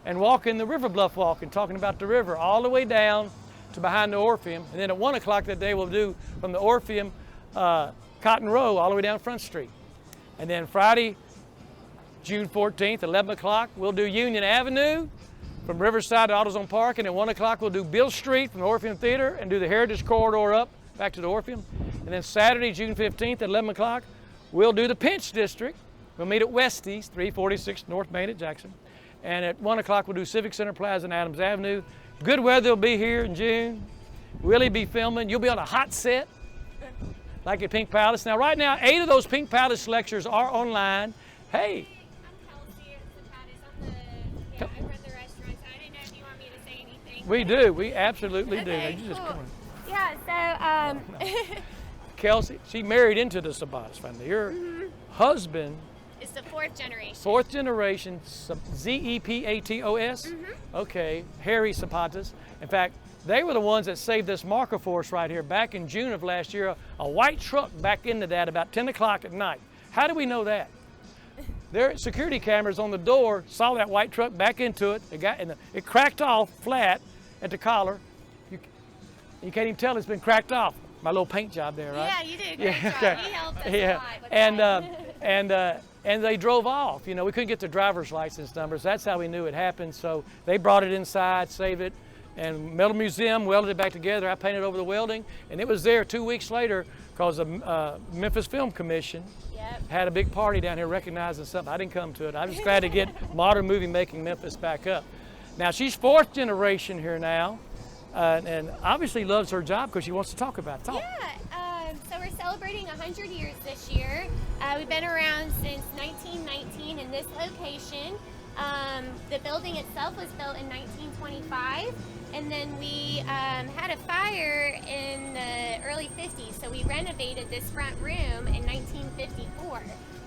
[SPEAKER 1] and walking the River Bluff Walk and talking about the river all the way down to behind the Orpheum. And then at 1 o'clock that day we'll do from the Orpheum, Cotton Row all the way down Front Street. And then Friday, June 14th, 11 o'clock, we'll do Union Avenue from Riverside to AutoZone Park. And at 1 o'clock we'll do Bill Street from the Orpheum Theatre and do the Heritage Corridor up back to the Orpheum. And then Saturday, June 15th at 11 o'clock, we'll do the Pinch District. We'll meet at Westie's, 346 North Main at Jackson. And at 1 o'clock, we'll do Civic Center Plaza and Adams Avenue. Good weather will be here in June. Willie be filming. You'll be on a hot set, like at Pink Palace. Now, right now, 8 of those Pink Palace lectures are online. Hey.
[SPEAKER 5] I run the restaurant, so I didn't know if you want me to say anything.
[SPEAKER 1] We do. We absolutely do.
[SPEAKER 5] Okay,
[SPEAKER 1] You just
[SPEAKER 5] cool.
[SPEAKER 1] come on.
[SPEAKER 5] Yeah, so,
[SPEAKER 1] Kelsey, she married into the Sabatas family. Your husband,
[SPEAKER 5] it's the 4th generation.
[SPEAKER 1] 4th generation, Zepatos. Okay, Harry Sabatas. In fact, They were the ones that saved this marker for us right here back in June of last year. A white truck back into that about 10 o'clock at night. How do we know that? Their security cameras on the door saw that white truck back into it. It cracked off flat at the collar. You can't even tell it's been cracked off. My little paint job there, right?
[SPEAKER 5] Yeah, you did a great job.
[SPEAKER 1] Okay.
[SPEAKER 5] He helped us
[SPEAKER 1] Yeah.
[SPEAKER 5] a lot with that.
[SPEAKER 1] And they drove off. You know, we couldn't get the driver's license numbers. That's how we knew it happened. So they brought it inside, saved it, and Metal Museum welded it back together. I painted over the welding, and it was there 2 weeks later because the Memphis Film Commission had a big party down here recognizing something. I didn't come to it. I'm just glad to get modern movie making Memphis back up. Now, she's 4th generation here now, and obviously loves her job because she wants to talk about it. Talk.
[SPEAKER 5] Yeah, so we're celebrating 100 years this year. We've been around since 1919 in this location. The building itself was built in 1925, and then we had a fire in the early 50s, so we renovated this front room in 1954.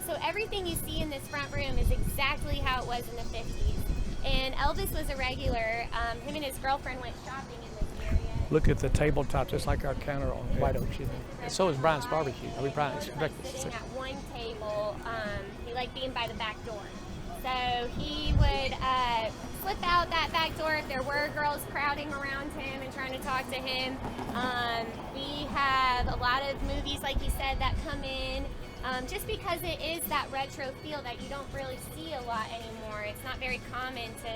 [SPEAKER 5] So everything you see in this front room is exactly how it was in the 50s. And Elvis was a regular. Him and his girlfriend went shopping in this area.
[SPEAKER 1] Look at the tabletop, just like our counter on White Oak. And so is Brian's barbecue. Brian's breakfast.
[SPEAKER 5] Sitting at one table. He liked being by the back door. So he would slip out that back door if there were girls crowding around him and trying to talk to him. We have a lot of movies, like you said, that come in. Just because it is that retro feel that you don't really see a lot anymore. It's not very common to,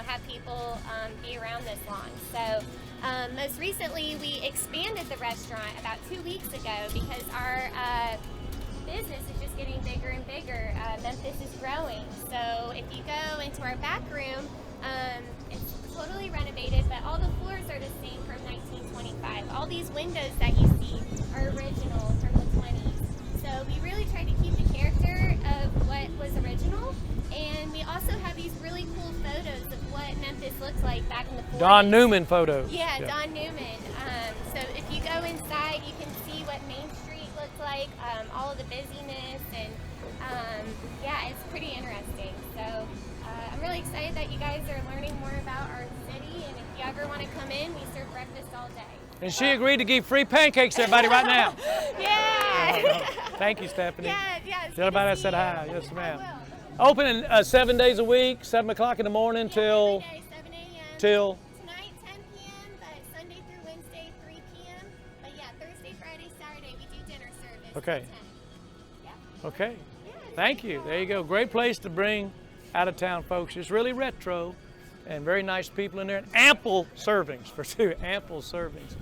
[SPEAKER 5] have people be around this long. So most recently we expanded the restaurant about 2 weeks ago because our business is just getting bigger and bigger. Memphis is growing. So if you go into our back room, it's totally renovated, but all the floors are the same from 1925. All these windows that you see are original from the 20s. So we really tried to keep the character of what was original, and we also have these really cool photos of what Memphis looked like back in the 40s.
[SPEAKER 1] Don Newman photos.
[SPEAKER 5] Yeah, Don Newman. So if you go inside, you can see what Main Street looked like, all of the busyness, and yeah, it's pretty interesting. So I'm really excited that you guys are learning more about our city, and if you ever want to come in, we serve breakfast all day.
[SPEAKER 1] And she agreed to give free pancakes to everybody right now.
[SPEAKER 5] Yeah.
[SPEAKER 1] Thank you, Stephanie.
[SPEAKER 5] Yeah.
[SPEAKER 1] Tell everybody I said hi. Yes,
[SPEAKER 5] I
[SPEAKER 1] ma'am.
[SPEAKER 5] will.
[SPEAKER 1] Open 7 days a week, 7 o'clock in the morning till
[SPEAKER 5] Every day, 7 a.m.
[SPEAKER 1] till.
[SPEAKER 5] Tonight, 10 p.m., but Sunday through Wednesday, 3 p.m. But yeah, Thursday, Friday, Saturday, we do dinner service.
[SPEAKER 1] Okay.
[SPEAKER 5] till 10. Yeah.
[SPEAKER 1] Okay.
[SPEAKER 5] Yeah,
[SPEAKER 1] Thank you. There you go. Great place to bring out of town folks. It's really retro and very nice people in there. And ample servings for sure. Ample servings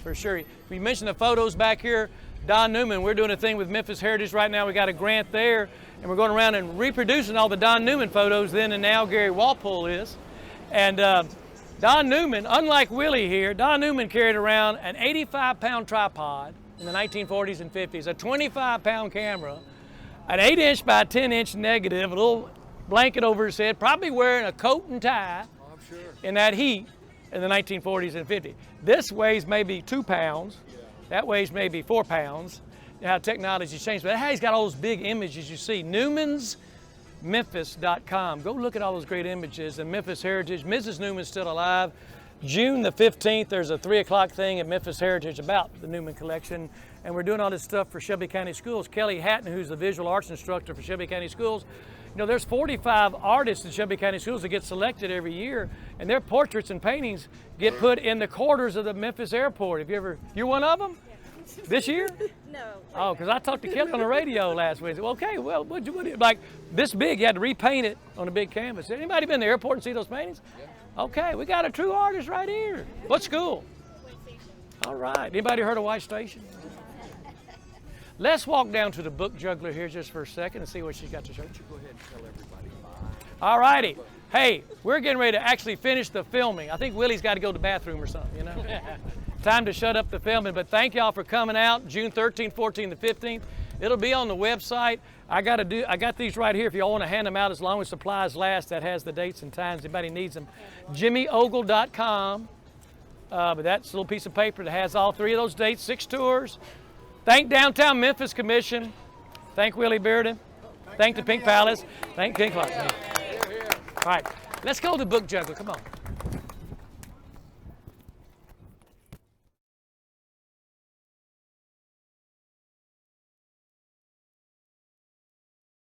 [SPEAKER 1] for sure. We mentioned the photos back here. Don Newman, we're doing a thing with Memphis Heritage right now. We got a grant there, and we're going around and reproducing all the Don Newman photos then and now. Gary Walpole is. And Don Newman, unlike Willie here, Don Newman carried around an 85-pound tripod in the 1940s and 50s, a 25-pound camera, an 8-inch by 10-inch negative, a little blanket over his head, probably wearing a coat and tie in that heat in the 1940s and 50s. This weighs maybe 2 pounds. That weighs maybe 4 pounds. How technology's changed. But he's got all those big images you see. NewmansMemphis.com. Go look at all those great images. And Memphis Heritage. Mrs. Newman's still alive. June the 15th, there's a 3 o'clock thing at Memphis Heritage about the Newman collection. And we're doing all this stuff for Shelby County Schools. Kelly Hatton, who's the visual arts instructor for Shelby County Schools, there's 45 artists in Shelby County Schools that get selected every year, and their portraits and paintings get put in the quarters of the Memphis airport. You're one of them? Yeah. This year?
[SPEAKER 4] No.
[SPEAKER 1] Oh, because I talked to Kelly on the radio last week. Well, okay, well, what like this big, you had to repaint it on a big canvas. Anybody been to the airport and see those paintings? Yeah. Okay, we got a true artist right here. What school? All right. Anybody heard of White Station? Let's walk down to the book juggler here just for a second and see what she's got to show.
[SPEAKER 2] Go ahead and tell everybody bye.
[SPEAKER 1] All righty. Hey, we're getting ready to actually finish the filming. I think Willie's got to go to the bathroom or something, Time to shut up the filming, but thank y'all for coming out June 13th, 14th, and 15th. It'll be on the website. I got these right here if y'all want to hand them out as long as supplies last. That has the dates and times. Anybody needs them. JimmyOgle.com. But that's a little piece of paper that has all 3 of those dates, 6 tours. Thank Downtown Memphis Commission. Thank Willy Bearden. Thank the Pink Palace. Thank Pink Palace. All right, let's go to the book juggler. Come on.